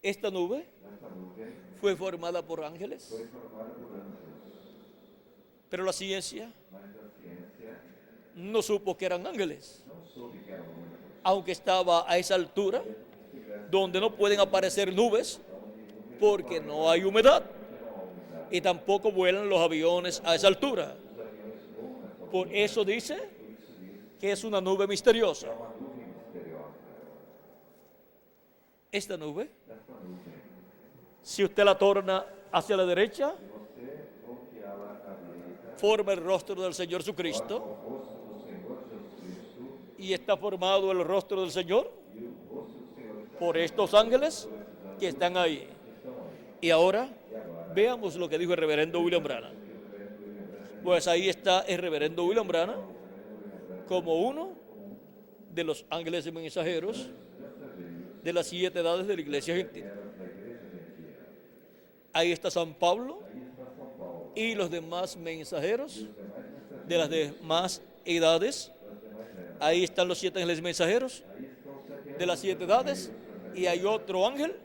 Esta nube fue formada por ángeles, pero la ciencia no supo que eran ángeles, aunque estaba a esa altura donde no pueden aparecer nubes porque no hay humedad y tampoco vuelan los aviones a esa altura. Por eso dice que es una nube misteriosa. Esta nube, si usted la torna hacia la derecha, forma el rostro del Señor Jesucristo, y está formado el rostro del Señor por estos ángeles que están ahí. Y ahora veamos lo que dijo el reverendo William Branham. Pues ahí está el reverendo William Branham como uno de los ángeles mensajeros de las 7 edades de la iglesia gentil. Ahí está San Pablo y los demás mensajeros de las demás edades. Ahí están los 7 ángeles mensajeros de las 7 edades y hay otro ángel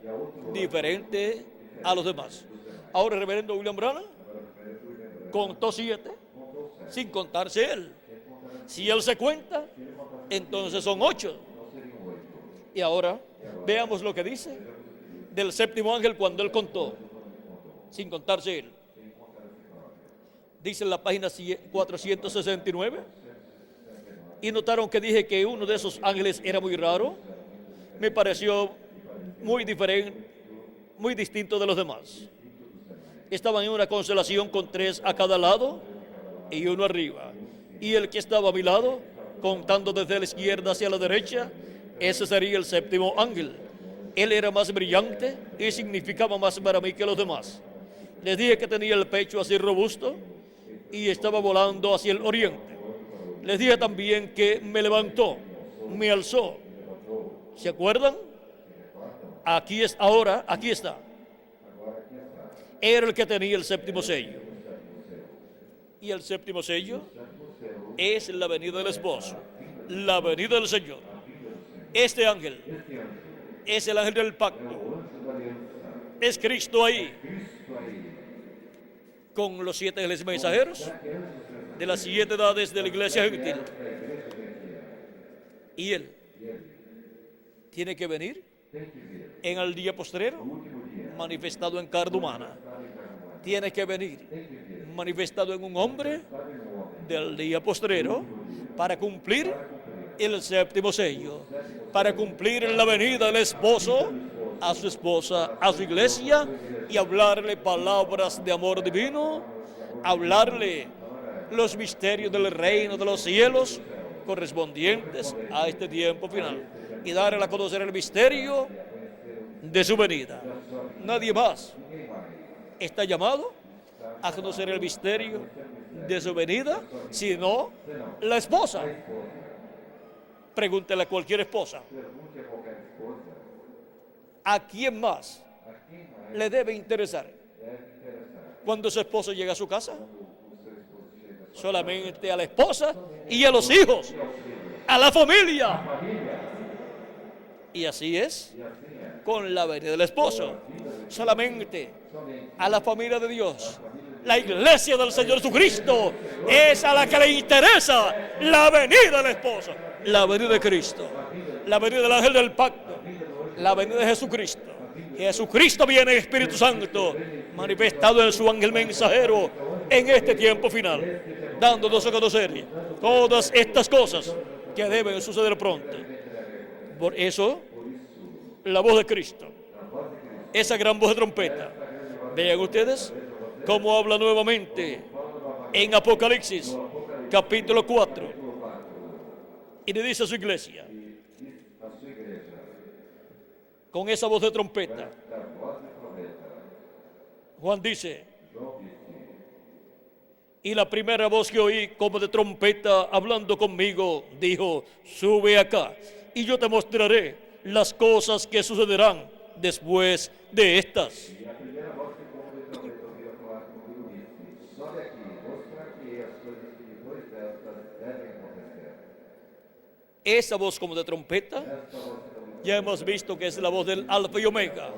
diferente a los demás. Ahora el reverendo William Branham contó 7 sin contarse él. Si él se cuenta, entonces son 8. Y ahora veamos lo que dice del séptimo ángel cuando él contó, sin contarse él. Dice en la página 469. Y notaron que dije que uno de esos ángeles era muy raro. Me pareció muy diferente, muy distinto de los demás. Estaban en una constelación con 3 a cada lado y uno arriba. Y el que estaba a mi lado, contando desde la izquierda hacia la derecha, ese sería el séptimo ángel. Él era más brillante y significaba más para mí que los demás. Les dije que tenía el pecho así robusto y estaba volando hacia el oriente. Les dije también que me levantó, me alzó. ¿Se acuerdan? Aquí es ahora, aquí está. Era el que tenía el séptimo sello. Y el séptimo sello es la venida del esposo, la venida del Señor. Este ángel es el ángel del pacto. Es Cristo ahí, con los 7 ángeles mensajeros de las 7 edades de la iglesia gentil. Y él tiene que venir en el día postrero, manifestado en carne humana. Tiene que venir manifestado en un hombre del día postrero para cumplir el séptimo sello, para cumplir la venida del esposo a su esposa, a su iglesia, y hablarle palabras de amor divino, hablarle los misterios del reino de los cielos correspondientes a este tiempo final y darle a conocer el misterio de su venida. Nadie más está llamado a conocer el misterio de su venida, sino la esposa. Pregúntele a cualquier esposa, ¿a quién más le debe interesar cuando su esposo llega a su casa? Solamente a la esposa y a los hijos, a la familia. Y así es con la venida del esposo. Solamente a la familia de Dios, la iglesia del Señor Jesucristo, es a la que le interesa la venida del esposo, la venida de Cristo, la venida del ángel del pacto, la venida de Jesucristo. Jesucristo viene en Espíritu Santo, manifestado en su ángel mensajero en este tiempo final, dándonos a conocer todas estas cosas que deben suceder pronto. Por eso, la voz de Cristo, esa gran voz de trompeta. Vean ustedes cómo habla nuevamente en Apocalipsis, capítulo 4, y le dice a su iglesia, con esa voz de trompeta. Juan dice, y la primera voz que oí como de trompeta hablando conmigo dijo, sube acá y yo te mostraré las cosas que sucederán después de estas. Esa voz como de trompeta, ya hemos visto que es la voz del Alfa y Omega,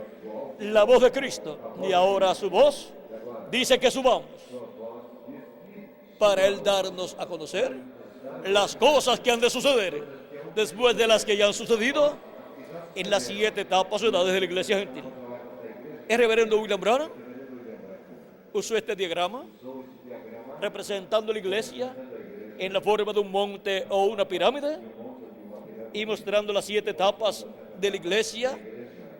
la voz de Cristo. Y ahora su voz dice que subamos para Él darnos a conocer las cosas que han de suceder después de las que ya han sucedido en las 7 etapas o edades de la iglesia gentil. El reverendo William Branham usó este diagrama representando la iglesia en la forma de un monte o una pirámide y mostrando las 7 etapas de la iglesia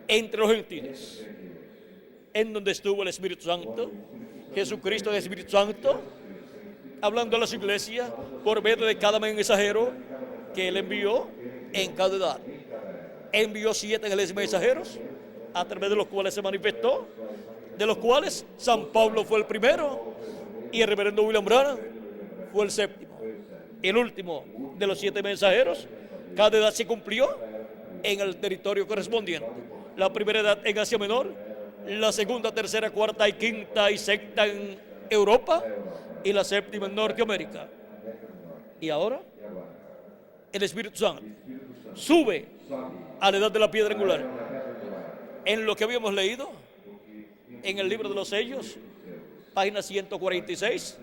entre los gentiles, en donde estuvo el Espíritu Santo, Jesucristo el Espíritu Santo, hablando a las iglesias por medio de cada mensajero que Él envió en cada edad. Envió 7 ángeles mensajeros, a través de los cuales se manifestó, de los cuales San Pablo fue el primero y el reverendo William Branham fue el séptimo. El último de los 7 mensajeros Cada edad se cumplió en el territorio correspondiente. La primera edad en Asia Menor, la segunda, tercera, cuarta y quinta y sexta en Europa y la séptima en Norteamérica. Y ahora el Espíritu Santo sube a la edad de la piedra angular. En lo que habíamos leído en el libro de los sellos, página 146,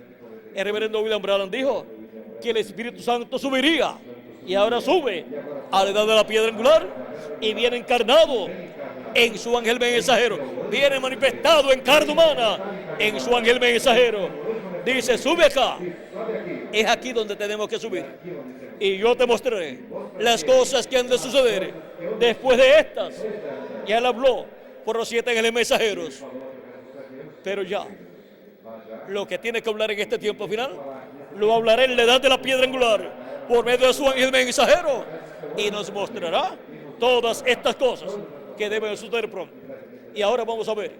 el reverendo William Branham dijo que el Espíritu Santo subiría, y ahora sube a la edad de la piedra angular y viene encarnado en su ángel mensajero, viene manifestado en carne humana en su ángel mensajero. Dice, sube acá. Es aquí donde tenemos que subir. Y yo te mostraré las cosas que han de suceder después de estas. Ya él habló por los 7 ángeles mensajeros. Pero ya, lo que tiene que hablar en este tiempo final, lo hablará en la edad de la piedra angular, por medio de su ángel mensajero. Y nos mostrará todas estas cosas que deben suceder pronto. Y ahora vamos a ver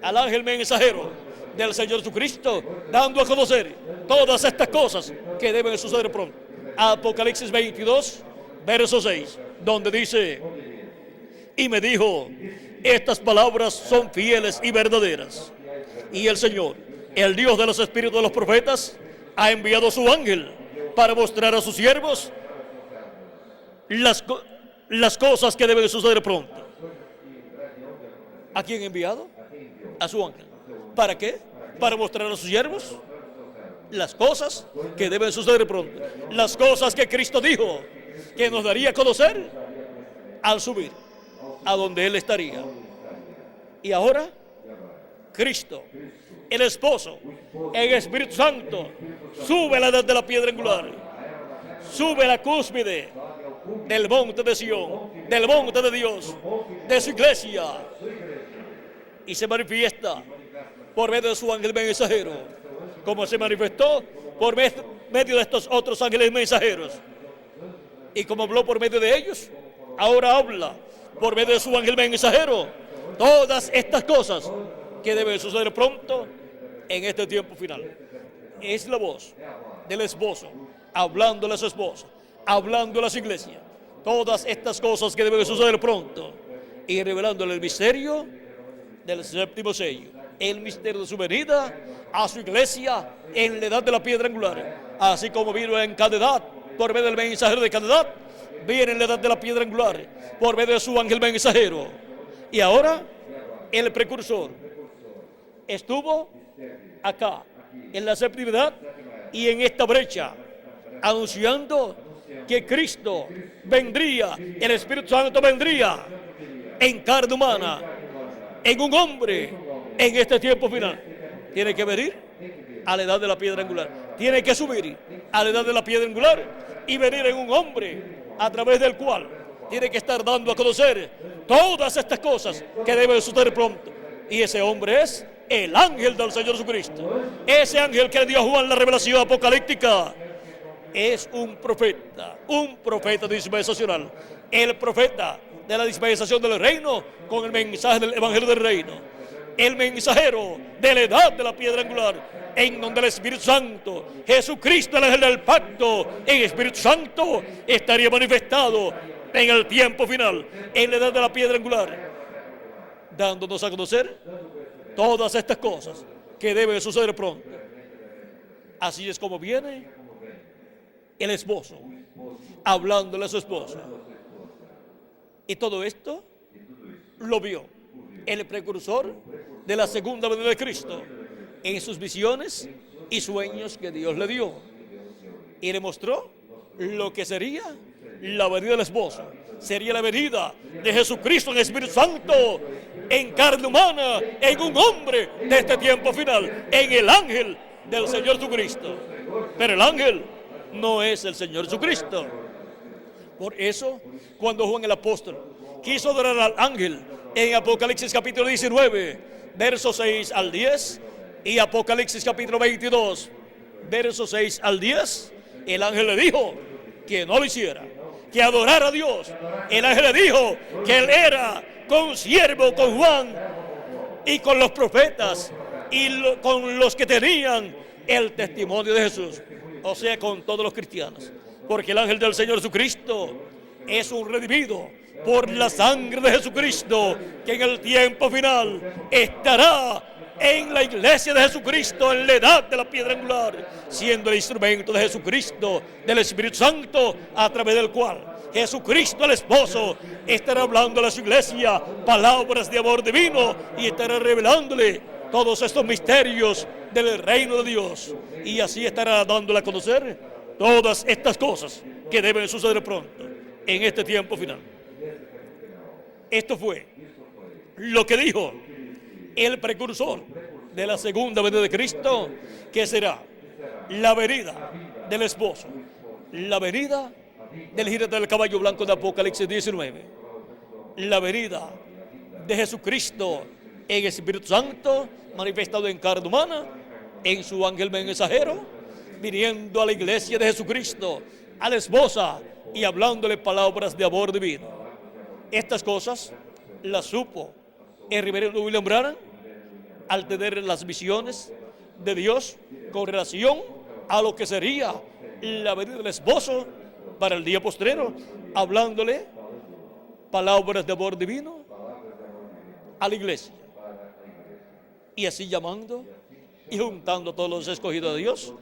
al ángel mensajero del Señor Jesucristo dando a conocer todas estas cosas que deben suceder pronto. Apocalipsis 22, verso 6, donde dice, y me dijo, estas palabras son fieles y verdaderas. Y el Señor, el Dios de los espíritus de los profetas, ha enviado su ángel para mostrar a sus siervos las cosas que deben suceder pronto. ¿A quién ha enviado? A su ángel. ¿Para qué? Para mostrar a sus siervos las cosas que deben suceder pronto. Las cosas que Cristo dijo que nos daría a conocer al subir a donde Él estaría. Y ahora, Cristo, el esposo, el Espíritu Santo, sube a la edad de la piedra angular, sube a la cúspide del monte de Sión, del monte de Dios, de su iglesia, y se manifiesta por medio de su ángel mensajero, como se manifestó por medio de estos otros ángeles mensajeros, y como habló por medio de ellos, ahora habla por medio de su ángel mensajero todas estas cosas que deben suceder pronto en este tiempo final. Es la voz del esposo hablándole a su esposa, hablando a las iglesias, todas estas cosas que deben suceder pronto y revelándole el misterio del séptimo sello, el misterio de su venida a su iglesia en la edad de la piedra angular, así como vino en cada edad por medio del mensajero de cada edad, viene en la edad de la piedra angular por medio de su ángel mensajero. Y ahora el precursor estuvo acá en la séptima edad y en esta brecha anunciando que Cristo vendría, el Espíritu Santo vendría en carne humana, en un hombre, en este tiempo final. Tiene que venir a la edad de la piedra angular, tiene que subir a la edad de la piedra angular y venir en un hombre a través del cual tiene que estar dando a conocer todas estas cosas que deben suceder pronto. Y ese hombre es el ángel del Señor Jesucristo. Ese ángel que le dio a Juan la revelación apocalíptica es un profeta dispensacional, el profeta de la dispensación del reino con el mensaje del evangelio del reino, el mensajero de la edad de la piedra angular, en donde el Espíritu Santo, Jesucristo, el ángel del pacto, el Espíritu Santo estaría manifestado en el tiempo final, en la edad de la piedra angular, dándonos a conocer todas estas cosas que deben suceder pronto. Así es como viene el esposo, hablándole a su esposa. Y todo esto lo vio el precursor de la segunda venida de Cristo en sus visiones y sueños que Dios le dio. Y le mostró lo que sería la venida del esposo. Sería la venida de Jesucristo en el Espíritu Santo, en carne humana, en un hombre de este tiempo final, en el ángel del Señor Jesucristo. Pero el ángel no es el Señor Jesucristo. Por eso, cuando Juan el apóstol quiso adorar al ángel en Apocalipsis capítulo 19, versos 6 al 10, y Apocalipsis capítulo 22, versos 6 al 10, el ángel le dijo que no lo hiciera, que adorara a Dios. El ángel le dijo que él era consiervo con Juan y con los profetas y con los que tenían el testimonio de Jesús, o sea, con todos los cristianos, porque el ángel del Señor Jesucristo es un redimido por la sangre de Jesucristo, que en el tiempo final estará en la iglesia de Jesucristo, en la edad de la piedra angular, siendo el instrumento de Jesucristo, del Espíritu Santo, a través del cual Jesucristo, el esposo, estará hablando a su iglesia palabras de amor divino y estará revelándole todos estos misterios del reino de Dios, y así estará dándole a conocer todas estas cosas que deben suceder pronto en este tiempo final. Esto fue lo que dijo el precursor de la segunda venida de Cristo, que será la venida del esposo, la venida del jinete del caballo blanco de Apocalipsis 19, la venida de Jesucristo en Espíritu Santo, manifestado en carne humana, en su ángel mensajero, viniendo a la iglesia de Jesucristo, a la esposa, y hablándole palabras de amor divino. Estas cosas las supo el reverendo William Branham al tener las visiones de Dios con relación a lo que sería la venida del esposo para el día postrero, hablándole palabras de amor divino a la iglesia, y así llamando y juntando a todos los escogidos de Dios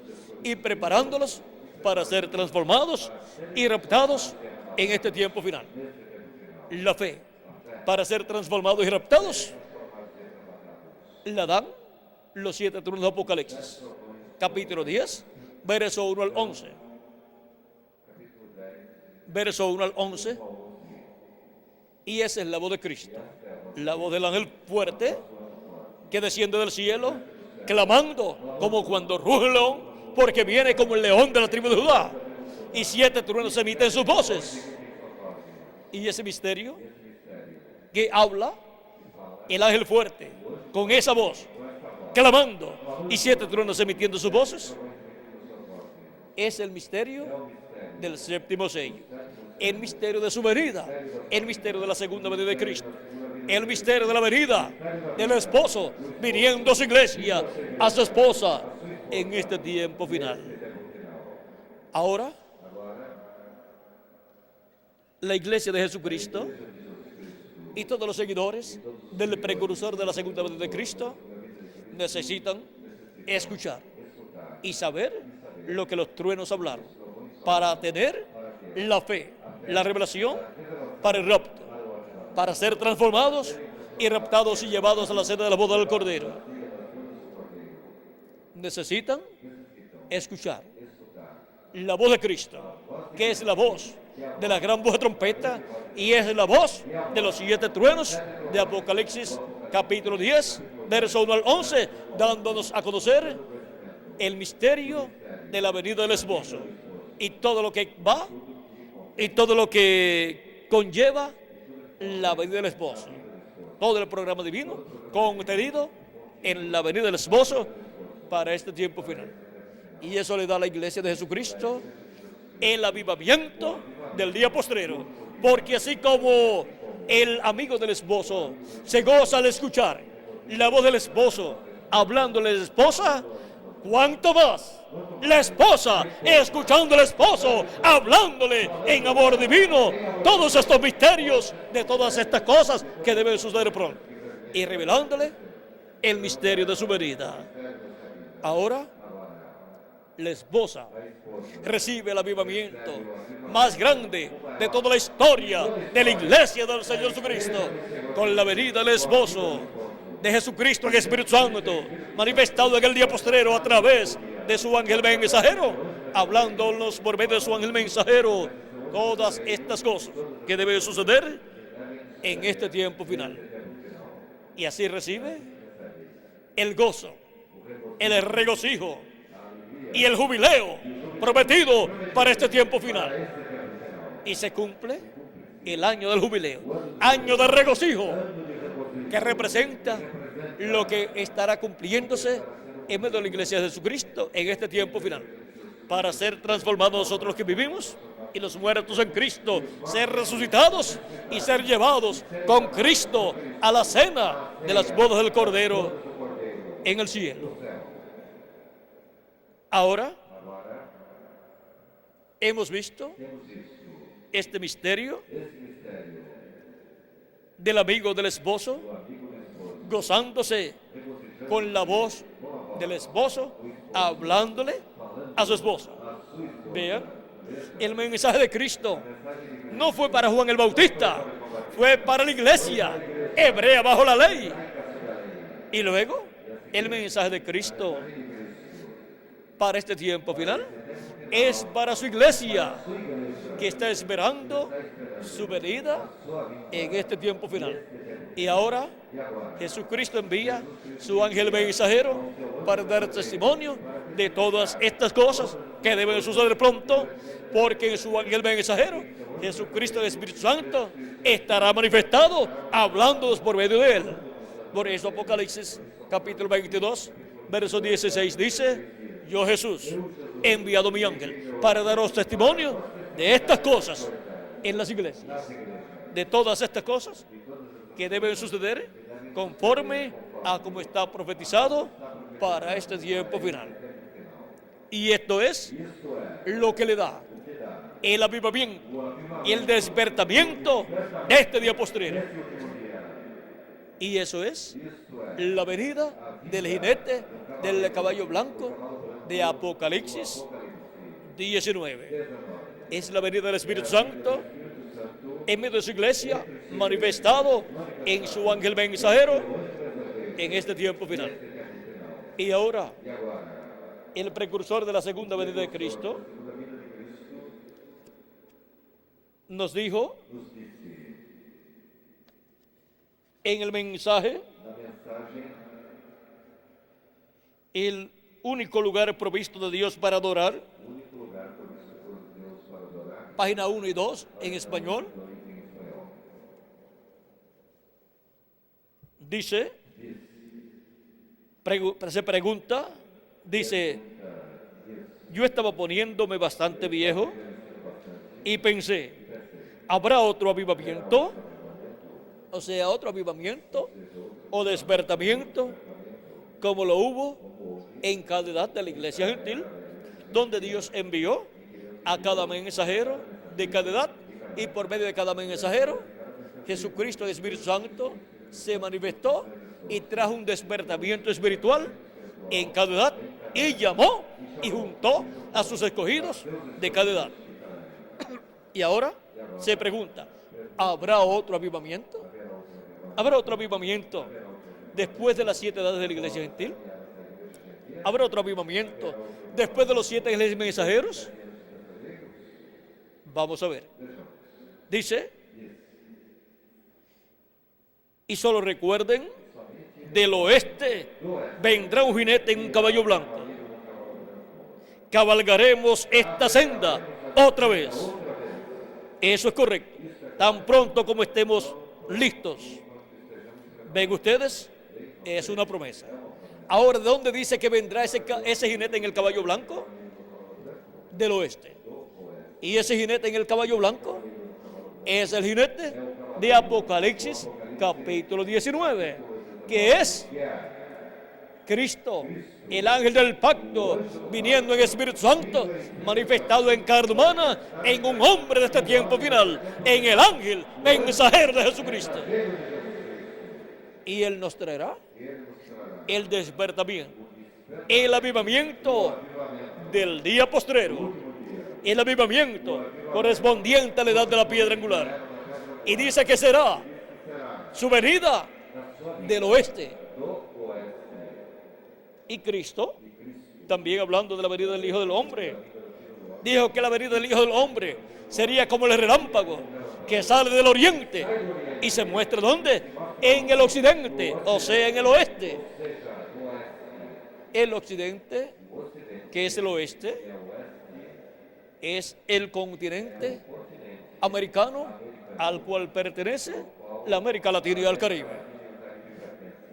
y preparándolos para ser transformados y raptados en este tiempo final. La fe para ser transformados y raptados la dan los 7 tronos de Apocalipsis, capítulo 10, verso 1 al 11. Verso 1 al 11. Y esa es la voz de Cristo, la voz del ángel fuerte que desciende del cielo, clamando como cuando ruge el león, porque viene como el león de la tribu de Judá. Y 7 truenos emiten sus voces. Y ese misterio que habla el ángel fuerte con esa voz, clamando, y 7 truenos emitiendo sus voces, es el misterio del séptimo sello, el misterio de su venida, el misterio de la segunda venida de Cristo, el misterio de la venida del esposo viniendo a su iglesia, a su esposa, en este tiempo final. Ahora, la iglesia de Jesucristo y todos los seguidores del precursor de la segunda venida de Cristo necesitan escuchar y saber lo que los truenos hablaron, para tener la fe, la revelación para el rapto, para ser transformados y raptados y llevados a la cena de la boda del Cordero. Necesitan escuchar la voz de Cristo, que es la voz de la gran voz de trompeta, y es la voz de los 7 truenos de Apocalipsis capítulo 10, verso 1 al 11, dándonos a conocer el misterio de la venida del esposo y todo lo que va y todo lo que conlleva la venida del esposo. Todo el programa divino contenido en la venida del esposo para este tiempo final. Y eso le da a la iglesia de Jesucristo el avivamiento del día postrero, porque así como el amigo del esposo se goza al escuchar la voz del esposo hablándole a la esposa, cuánto más la esposa escuchando al esposo hablándole en amor divino todos estos misterios de todas estas cosas que deben suceder pronto, y revelándole el misterio de su venida. Ahora la esposa recibe el avivamiento más grande de toda la historia de la iglesia del Señor Jesucristo, con la venida del esposo de Jesucristo en Espíritu Santo, manifestado en el día postrero a través de su ángel mensajero, hablándonos por medio de su ángel mensajero todas estas cosas que deben suceder en este tiempo final. Y así recibe el gozo, el regocijo y el jubileo prometido para este tiempo final. Y se cumple el año del jubileo, año de regocijo, que representa lo que estará cumpliéndose en medio de la iglesia de Jesucristo en este tiempo final, para ser transformados nosotros los que vivimos y los muertos en Cristo, ser resucitados y ser llevados con Cristo a la cena de las bodas del Cordero en el cielo. Ahora hemos visto este misterio del amigo del esposo, gozándose con la voz del esposo, hablándole a su esposa. Vean, el mensaje de Cristo no fue para Juan el Bautista, fue para la iglesia hebrea bajo la ley. Y luego, el mensaje de Cristo para este tiempo final es para su iglesia, que está esperando su venida en este tiempo final. Y ahora Jesucristo envía su ángel mensajero para dar testimonio de todas estas cosas que deben suceder pronto, porque en su ángel mensajero Jesucristo, el Espíritu Santo, estará manifestado hablándonos por medio de él. Por eso Apocalipsis capítulo 22 verso 16 dice: yo, Jesús, he enviado mi ángel para daros testimonio de estas cosas en las iglesias, de todas estas cosas que deben suceder conforme a como está profetizado para este tiempo final. Y esto es lo que le da el avivamiento y el despertamiento de este día postrero. Y eso es la venida del jinete del caballo blanco de Apocalipsis 19. Es la venida del Espíritu Santo en medio de su iglesia, manifestado en su ángel mensajero en este tiempo final. Y ahora, el precursor de la segunda venida de Cristo nos dijo en el mensaje el único lugar provisto de Dios para adorar, página 1 y 2 en español, dice, se pregunta, dice: yo estaba poniéndome bastante viejo y pensé, ¿habrá otro avivamiento? O sea, otro avivamiento o despertamiento como lo hubo en cada edad de la iglesia gentil, donde Dios envió a cada mensajero de cada edad, y por medio de cada mensajero Jesucristo, el Espíritu Santo, se manifestó y trajo un despertamiento espiritual en cada edad, y llamó y juntó a sus escogidos de cada edad. Y ahora se pregunta, ¿habrá otro avivamiento? ¿Habrá otro avivamiento después de las 7 edades de la iglesia gentil? ¿Habrá otro avivamiento después de los 7 iglesias mensajeros? Vamos a ver. Dice: y solo recuerden, del oeste vendrá un jinete en un caballo blanco. Cabalgaremos esta senda otra vez. Eso es correcto. Tan pronto como estemos listos. ¿Ven ustedes? Es una promesa. Ahora, ¿de dónde dice que vendrá ese jinete en el caballo blanco? Del oeste. Y ese jinete en el caballo blanco es el jinete de Apocalipsis capítulo 19, que es Cristo, el ángel del pacto, viniendo en Espíritu Santo, manifestado en carne humana, en un hombre de este tiempo final, en el ángel mensajero de Jesucristo. Y Él nos traerá el despertamiento, el avivamiento del día postrero, el avivamiento correspondiente a la edad de la piedra angular. Y dice que será su venida del oeste. Y Cristo, también hablando de la venida del Hijo del Hombre, dijo que la venida del Hijo del Hombre sería como el relámpago que sale del oriente y se muestra ¿dónde? En el occidente, o sea, en el oeste. El occidente, que es el oeste, es el continente americano al cual pertenece la América Latina y el Caribe.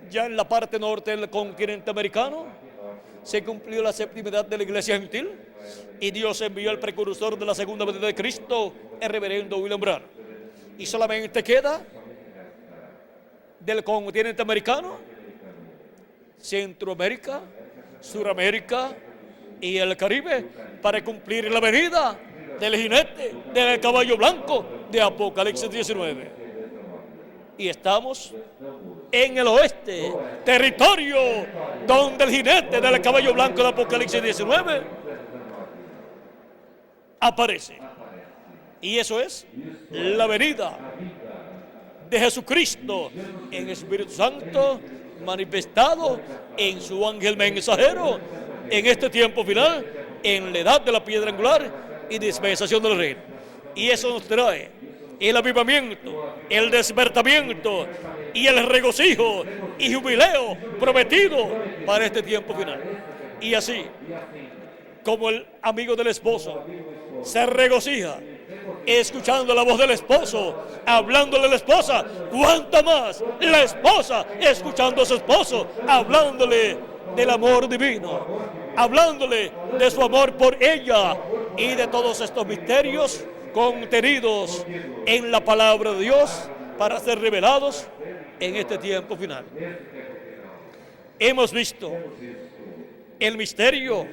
Ya en la parte norte del continente americano se cumplió la 7ª edad de la iglesia gentil y Dios envió al precursor de la segunda venida de Cristo, el reverendo William Branham. Y solamente queda del continente americano, Centroamérica, Suramérica y el Caribe para cumplir la venida del jinete del caballo blanco de Apocalipsis 19. Y estamos en el oeste, territorio donde el jinete del caballo blanco de Apocalipsis 19 aparece. Y eso es la venida de Jesucristo en Espíritu Santo manifestado en su ángel mensajero en este tiempo final, en la edad de la piedra angular y dispensación del reino. Y eso nos trae el avivamiento, el despertamiento y el regocijo y jubileo prometido para este tiempo final. Y así como el amigo del esposo se regocija escuchando la voz del esposo, hablándole a la esposa, cuánto más la esposa escuchando a su esposo, hablándole del amor divino, hablándole de su amor por ella y de todos estos misterios contenidos en la palabra de Dios para ser revelados en este tiempo final. Hemos visto el misterio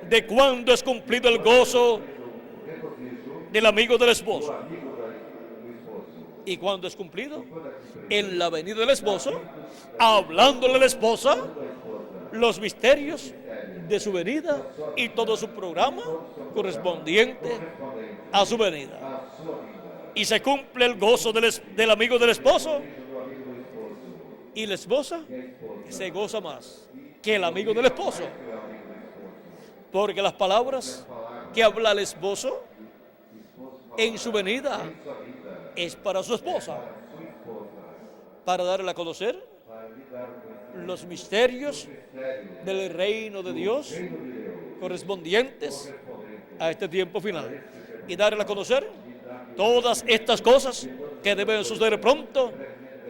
de cuándo es cumplido el gozo del amigo del esposo. ¿Y cuándo es cumplido? En la venida del esposo, hablándole a la esposa los misterios de su venida y todo su programa correspondiente a su venida. Y se cumple el gozo del amigo del esposo, y la esposa se goza más que el amigo del esposo, porque las palabras que habla el esposo en su venida es para su esposa, para darle a conocer los misterios del reino de Dios correspondientes a este tiempo final, y darle a conocer todas estas cosas que deben suceder pronto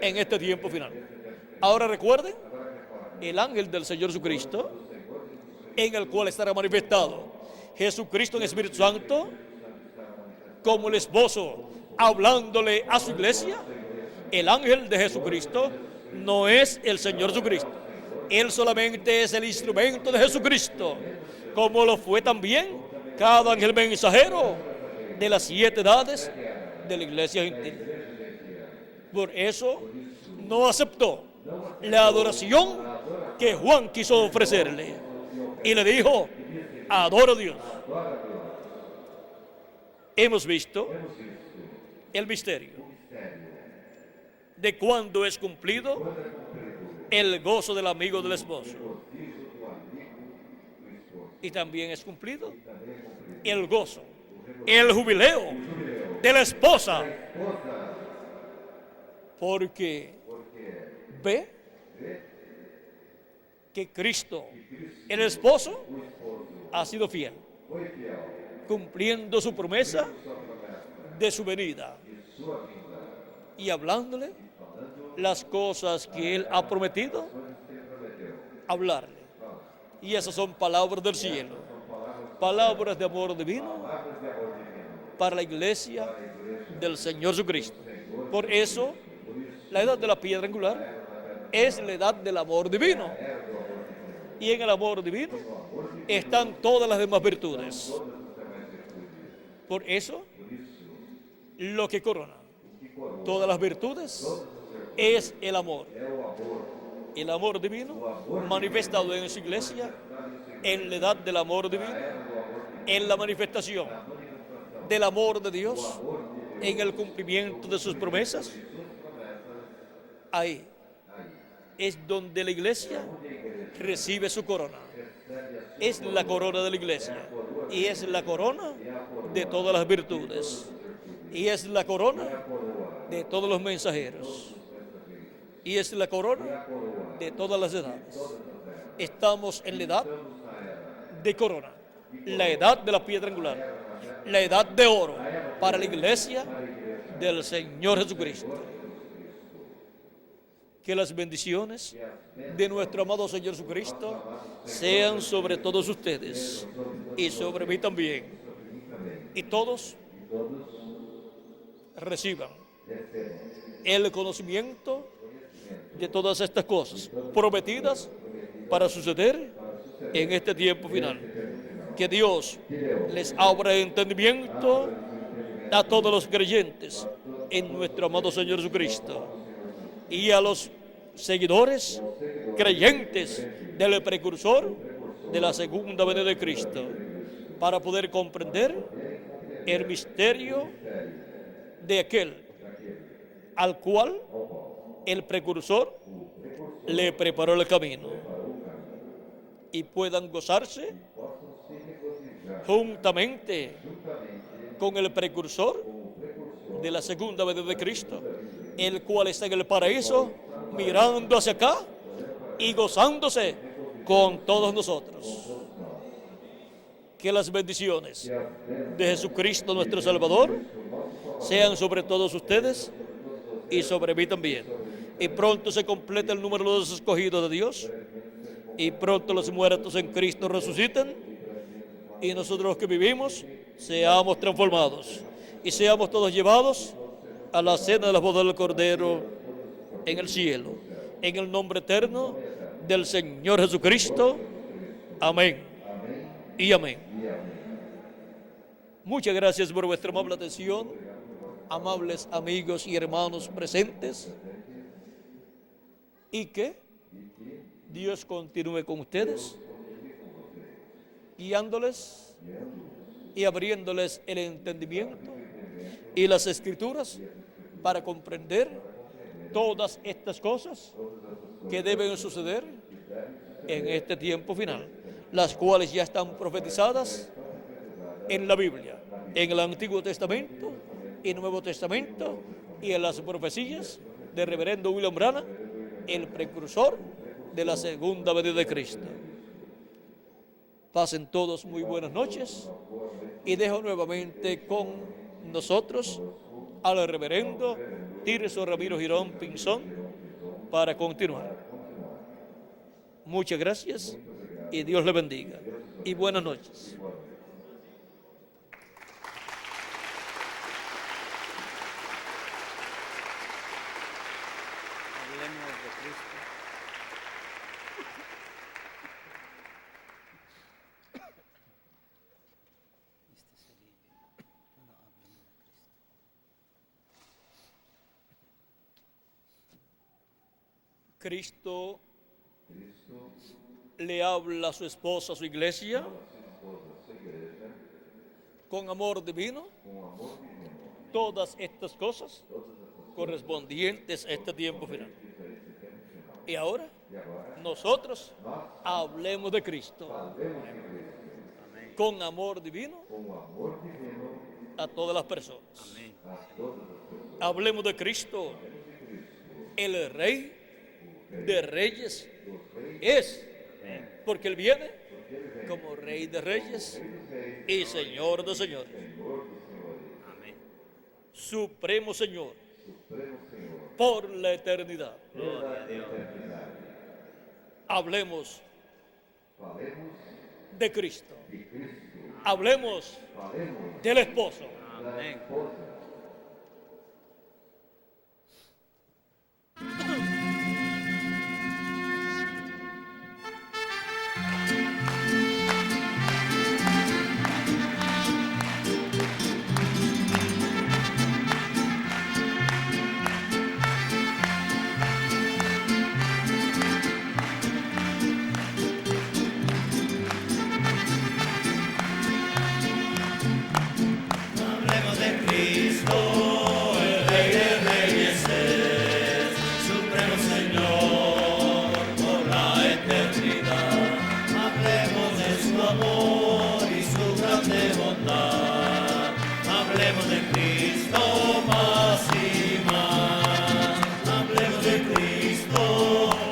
en este tiempo final. Ahora recuerden el ángel del Señor Jesucristo, en el cual estará manifestado Jesucristo en Espíritu Santo como el esposo hablándole a su iglesia. El ángel de Jesucristo no es el Señor Jesucristo. Él solamente es el instrumento de Jesucristo, como lo fue también cada ángel mensajero de las 7 edades de la iglesia gentil. Por eso no aceptó la adoración que Juan quiso ofrecerle y le dijo: adoro a Dios. Hemos visto el misterio de cuándo es cumplido el gozo del amigo del esposo, y también es cumplido el gozo, el jubileo de la esposa, porque ve que Cristo, el esposo, ha sido fiel, cumpliendo su promesa de su venida y hablándole las cosas que Él ha prometido hablarle. Y esas son palabras del cielo, palabras de amor divino para la iglesia del Señor Jesucristo. Por eso, la edad de la piedra angular es la edad del amor divino. Y en el amor divino están todas las demás virtudes. Por eso, lo que corona todas las virtudes es el amor. El amor divino manifestado en su iglesia, en la edad del amor divino, en la manifestación del amor de Dios, en el cumplimiento de sus promesas. Ahí es donde la iglesia recibe su corona. Es la corona de la iglesia y es la corona de todas las virtudes y es la corona de todos los mensajeros y es la corona de todas las edades. Estamos en la edad de corona, la edad de la piedra angular, la edad de oro para la iglesia del Señor Jesucristo. Que las bendiciones de nuestro amado Señor Jesucristo sean sobre todos ustedes y sobre mí también. Y todos reciban el conocimiento de todas estas cosas prometidas para suceder en este tiempo final. Que Dios les abra el entendimiento a todos los creyentes en nuestro amado Señor Jesucristo y a los seguidores creyentes del precursor de la segunda venida de Cristo, para poder comprender el misterio de aquel al cual el precursor le preparó el camino, y puedan gozarse juntamente con el precursor de la segunda venida de Cristo, el cual está en el paraíso mirando hacia acá y gozándose con todos nosotros. Que las bendiciones de Jesucristo nuestro Salvador sean sobre todos ustedes y sobre mí también. Y pronto se completa el número de los escogidos de Dios, y pronto los muertos en Cristo resucitan, y nosotros los que vivimos seamos transformados y seamos todos llevados a la cena de las bodas del Cordero en el cielo, en el nombre eterno del Señor Jesucristo. Amén y amén. Muchas gracias por vuestra amable atención, amables amigos y hermanos presentes, y que Dios continúe con ustedes, guiándoles y abriéndoles el entendimiento y las escrituras para comprender todas estas cosas que deben suceder en este tiempo final, las cuales ya están profetizadas en la Biblia, en el Antiguo Testamento y Nuevo Testamento, y en las profecías del reverendo William Branham, el precursor de la segunda venida de Cristo. Pasen todos muy buenas noches, y dejo nuevamente con nosotros al reverendo Tirso Ramiro Girón Pinzón para continuar. Muchas gracias y Dios le bendiga. Y buenas noches. Hablemos de Cristo. Cristo le habla a su esposa, a su iglesia, con amor divino, todas estas cosas correspondientes a este tiempo final. Y ahora, nosotros hablemos de Cristo con amor divino a todas las personas. Hablemos de Cristo, el Rey de Reyes es, porque Él viene como Rey de Reyes y Señor de Señores. Supremo Señor por la eternidad. Hablemos de Cristo. Hablemos del esposo. Amén. Hablemos de Cristo, el Rey de Reyes es, Supremo Señor por la eternidad. Hablemos de su amor y su grande bondad. Hablemos de Cristo más y más. Hablemos de Cristo,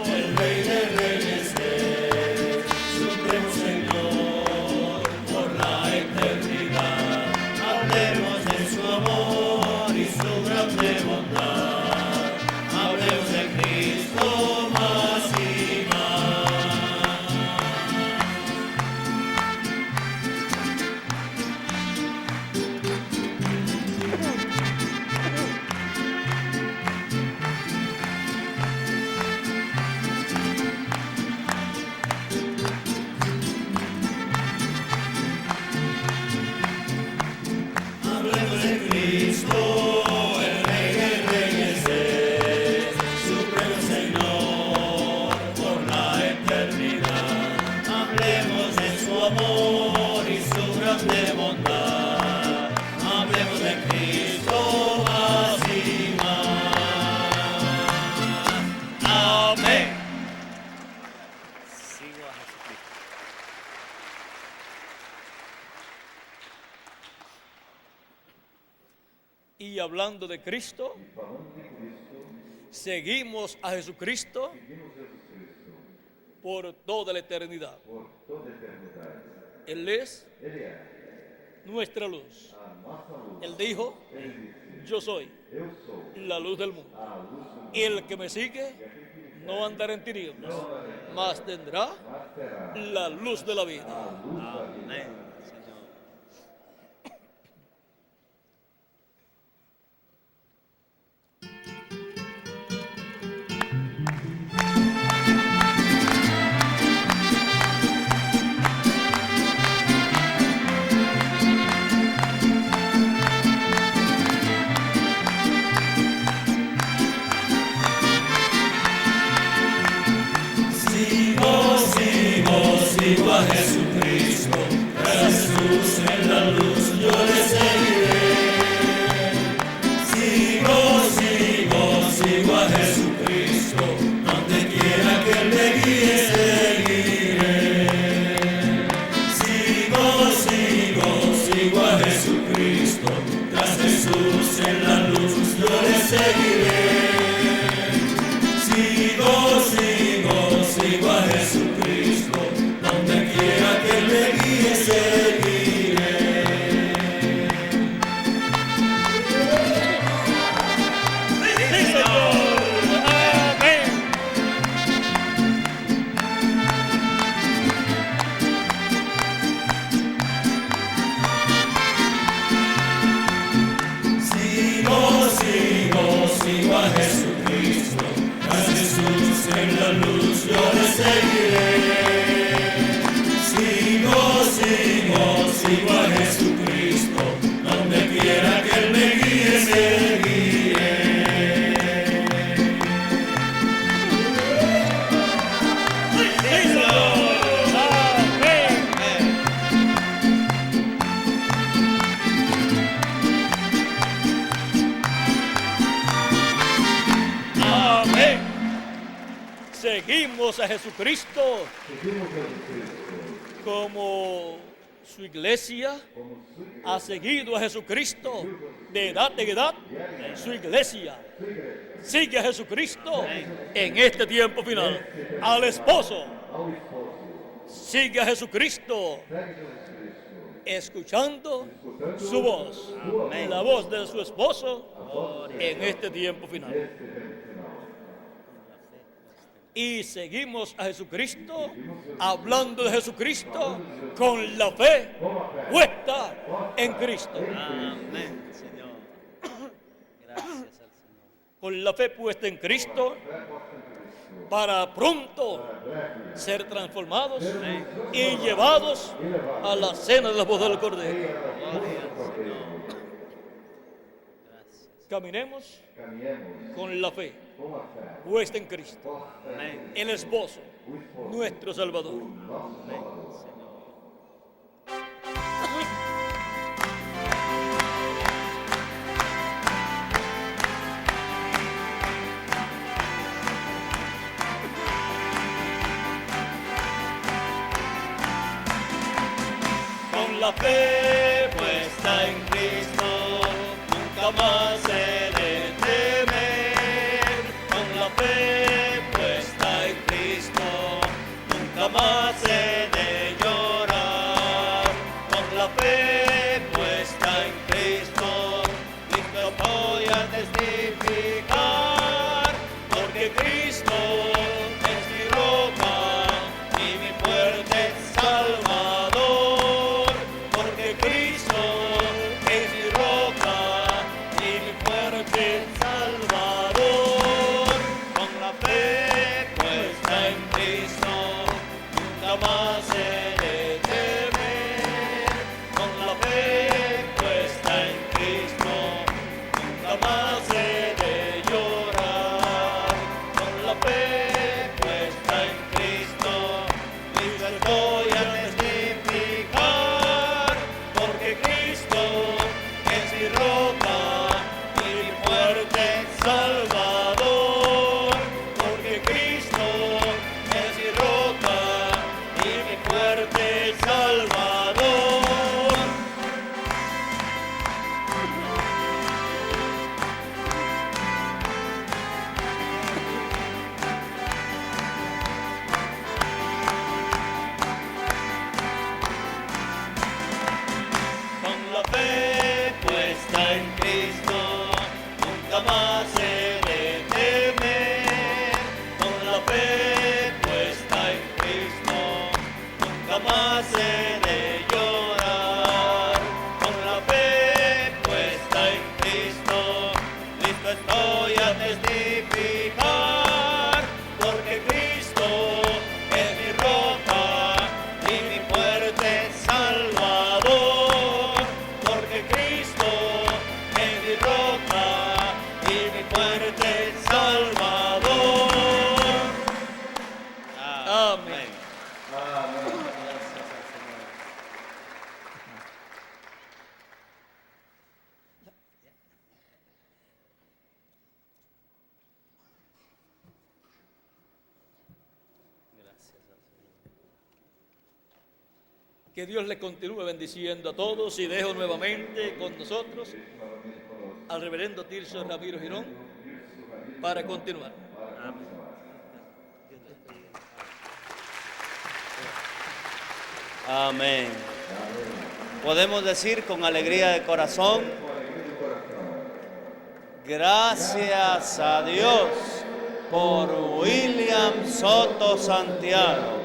el Rey de Reyes es, Supremo Señor por la eternidad. Hablemos de su amor y su grande bondad. Hablemos de Cristo más y más. Hablemos de su amor y su grande bondad. Hablemos de Cristo más y más. Amén. Sigo a Jesucristo. Y hablando de Cristo, seguimos a Jesucristo por toda la eternidad. Él es nuestra luz. Él dijo, yo soy la luz del mundo. Y el que me sigue no andará en tinieblas, mas tendrá la luz de la vida. Amén. Sigo a Jesucristo, tras Jesús en la luz yo le seguiré. Sigo a Jesucristo, donde quiera que Él me guíe seguiré. Sigo a Jesucristo, tras Jesús en la luz yo le seguiré. Sigo a Jesucristo, donde quiera que Él me guíe seguiré. ¡Sí, Señor! ¡Amén! Sigo a Jesucristo, a Jesús en la luz yo le seguiré. Sigo a Jesucristo, donde quiera que Él me guíe seguiré. ¡Sí, Señor! ¡Amén! Amén. Seguimos a Jesucristo como su iglesia ha seguido a Jesucristo de edad en edad. Su iglesia sigue a Jesucristo en este tiempo final. Al esposo sigue a Jesucristo escuchando su voz, la voz de su esposo en este tiempo final. Y seguimos a Jesucristo, hablando de Jesucristo, con la fe puesta en Cristo. Amén, Señor. Gracias al Señor. Con la fe puesta en Cristo, para pronto ser transformados y llevados a la cena de la boda del Cordero. Caminemos con la fe puesta en Cristo, el esposo, nuestro Salvador. Con la fe puesta en Cristo, nunca más he de temer. Con la fe puesta en Cristo, nunca más he de llorar. Con la fe puesta en Cristo, listo voy a testificar, porque Cristo es mi roca y mi fuerte Salvador. Porque Cristo es mi roca y mi fuerte Salvador. Con la fe puesta en Cristo, nunca más nunca más he de llorar. Con la fe puesta en Cristo, listo estoy a testificar, porque Cristo es mi roca y mi fuerte Salvador, porque Cristo es mi roca y mi fuerte Salvador. Amén. Que Dios les continúe bendiciendo a todos y dejo nuevamente con nosotros al reverendo Tirso Ramiro Girón para continuar. Amén. Podemos decir con alegría de corazón, gracias a Dios por William Soto Santiago,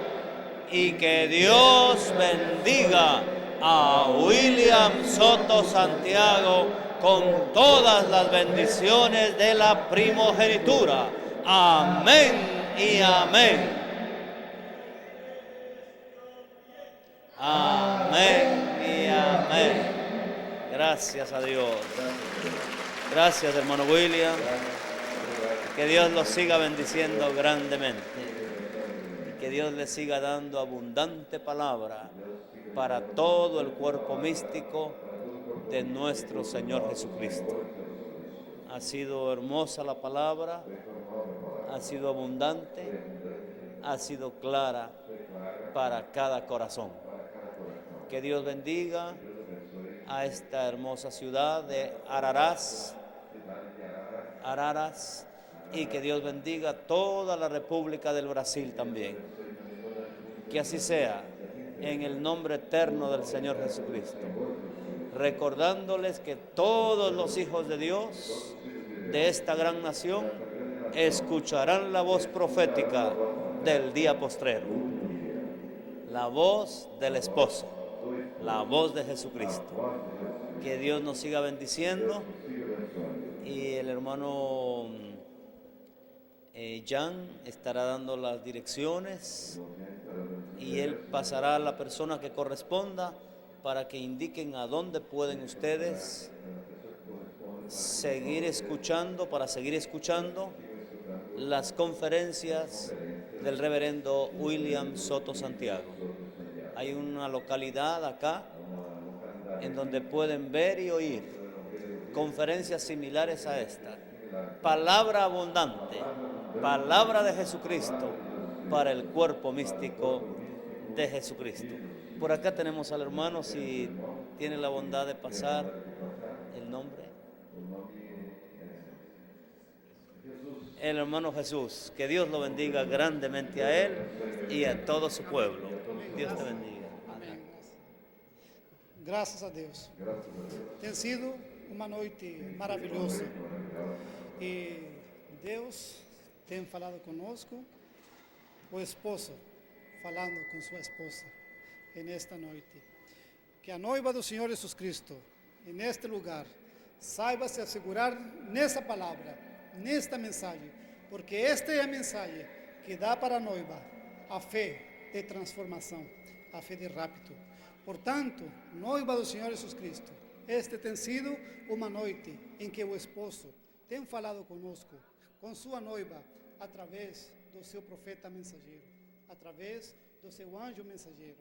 y que Dios bendiga a William Soto Santiago con todas las bendiciones de la primogenitura. Amén y amén. Amén y amén. Gracias a Dios. Gracias, hermano William. Que Dios los siga bendiciendo grandemente. Y que Dios les siga dando abundante palabra para todo el cuerpo místico de nuestro Señor Jesucristo. Ha sido hermosa la palabra, ha sido abundante, ha sido clara para cada corazón. Que Dios bendiga a esta hermosa ciudad de Araras, y que Dios bendiga toda la República del Brasil también. Que así sea, en el nombre eterno del Señor Jesucristo. Recordándoles que todos los hijos de Dios de esta gran nación escucharán la voz profética del día postrero, la voz del esposo, la voz de Jesucristo. Que Dios nos siga bendiciendo, y el hermano Jan estará dando las direcciones y él pasará a la persona que corresponda para que indiquen a dónde pueden ustedes seguir escuchando las conferencias del reverendo William Soto Santiago. Hay una localidad acá en donde pueden ver y oír conferencias similares a esta. Palabra abundante, palabra de Jesucristo para el cuerpo místico de Jesucristo. Por acá tenemos al hermano, si tiene la bondad de pasar el nombre. El hermano Jesús, que Dios lo bendiga grandemente a él y a todo su pueblo. Dios te bendiga. Amém. Graças a Deus. Tem sido uma noite maravilhosa. E Deus tem falado conosco, o esposo falando com sua esposa nesta noite. Que a noiva do Senhor Jesus Cristo, neste lugar, saiba se assegurar nessa palavra, nesta mensagem, porque esta é a mensagem que dá para a noiva a fé de transformação, a fé de rapto. Portanto, noiva do Senhor Jesus Cristo, este tem sido uma noite em que o esposo tem falado conosco, com sua noiva, através do seu profeta mensageiro, através do seu anjo mensageiro,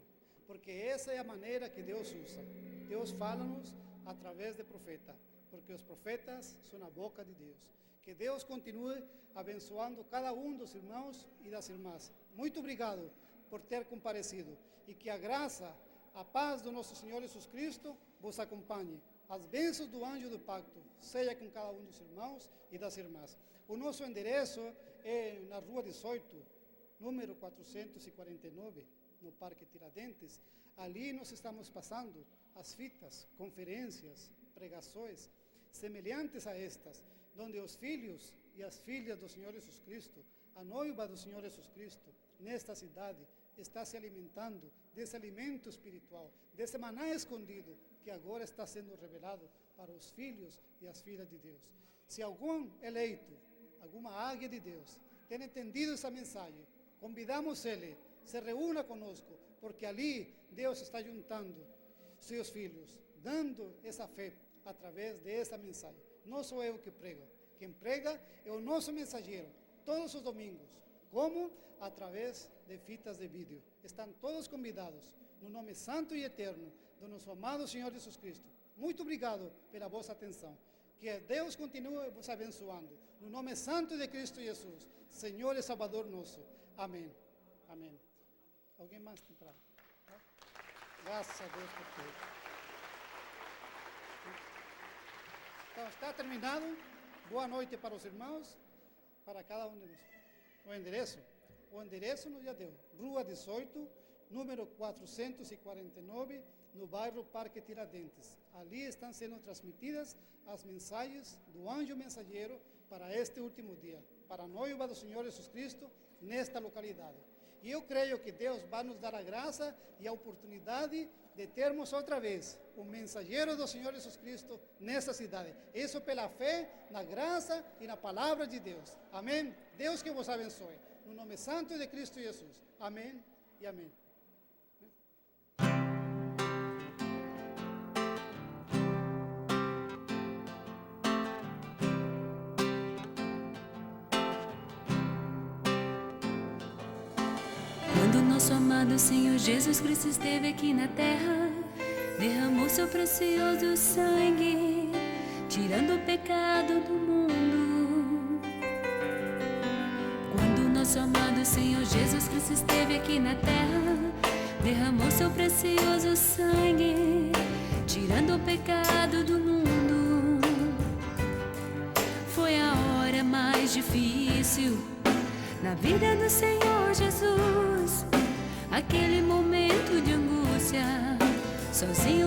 porque essa é a maneira que Deus usa. Deus fala-nos através de profeta, porque os profetas são a boca de Deus. Que Deus continue abençoando cada dos irmãos e das irmãs. Muito obrigado por ter comparecido, e que a graça, a paz do nosso Senhor Jesus Cristo vos acompanhe. As bênçãos do anjo do pacto seja com cada dos irmãos e das irmãs. O nosso endereço é na Rua 18, número 449, no Parque Tiradentes. Ali nós estamos passando as fitas, conferências, pregações semelhantes a estas, onde os filhos e as filhas do Senhor Jesus Cristo, a noiva do Senhor Jesus Cristo, nesta cidade, está se alimentando desse alimento espiritual, desse maná escondido que agora está sendo revelado para os filhos e as filhas de Deus. Se algum eleito, alguma águia de Deus, tem entendido essa mensagem, convidamos ele, se reúna conosco, porque ali Deus está juntando seus filhos, dando essa fé através dessa mensagem. Não sou eu que prego, quem prega é o nosso mensageiro, todos os domingos. Como? Através de fitas de vídeo. Estão todos convidados, no nome santo e eterno do nosso amado Senhor Jesus Cristo. Muito obrigado pela vossa atenção. Que Deus continue vos abençoando. No nome santo de Cristo Jesus, Senhor e Salvador nosso. Amém. Amém. Alguém mais tem para? Graças a Deus por tudo. Então, está terminado. Boa noite para os irmãos, para cada um de nós. O endereço? O endereço nos já deu. Rua 18, número 449, no bairro Parque Tiradentes. Ali estão sendo transmitidas as mensagens do anjo mensageiro para este último dia, para a noiva do Senhor Jesus Cristo, nesta localidade. E eu creio que Deus vai nos dar a graça e a oportunidade de termos outra vez o mensageiro do Senhor Jesus Cristo nessa cidade. Isso pela fé, na graça e na palavra de Deus. Amém? Deus que vos abençoe. No nome santo de Cristo Jesus. Amém e amém. Quando nosso amado Senhor Jesus Cristo esteve aqui na terra, derramou seu precioso sangue, tirando o pecado do mundo. Quando nosso amado Senhor Jesus Cristo esteve aqui na terra, derramou seu precioso sangue, tirando o pecado do mundo. Foi a hora mais difícil na vida do Senhor Jesus, aquele momento de angústia, sozinho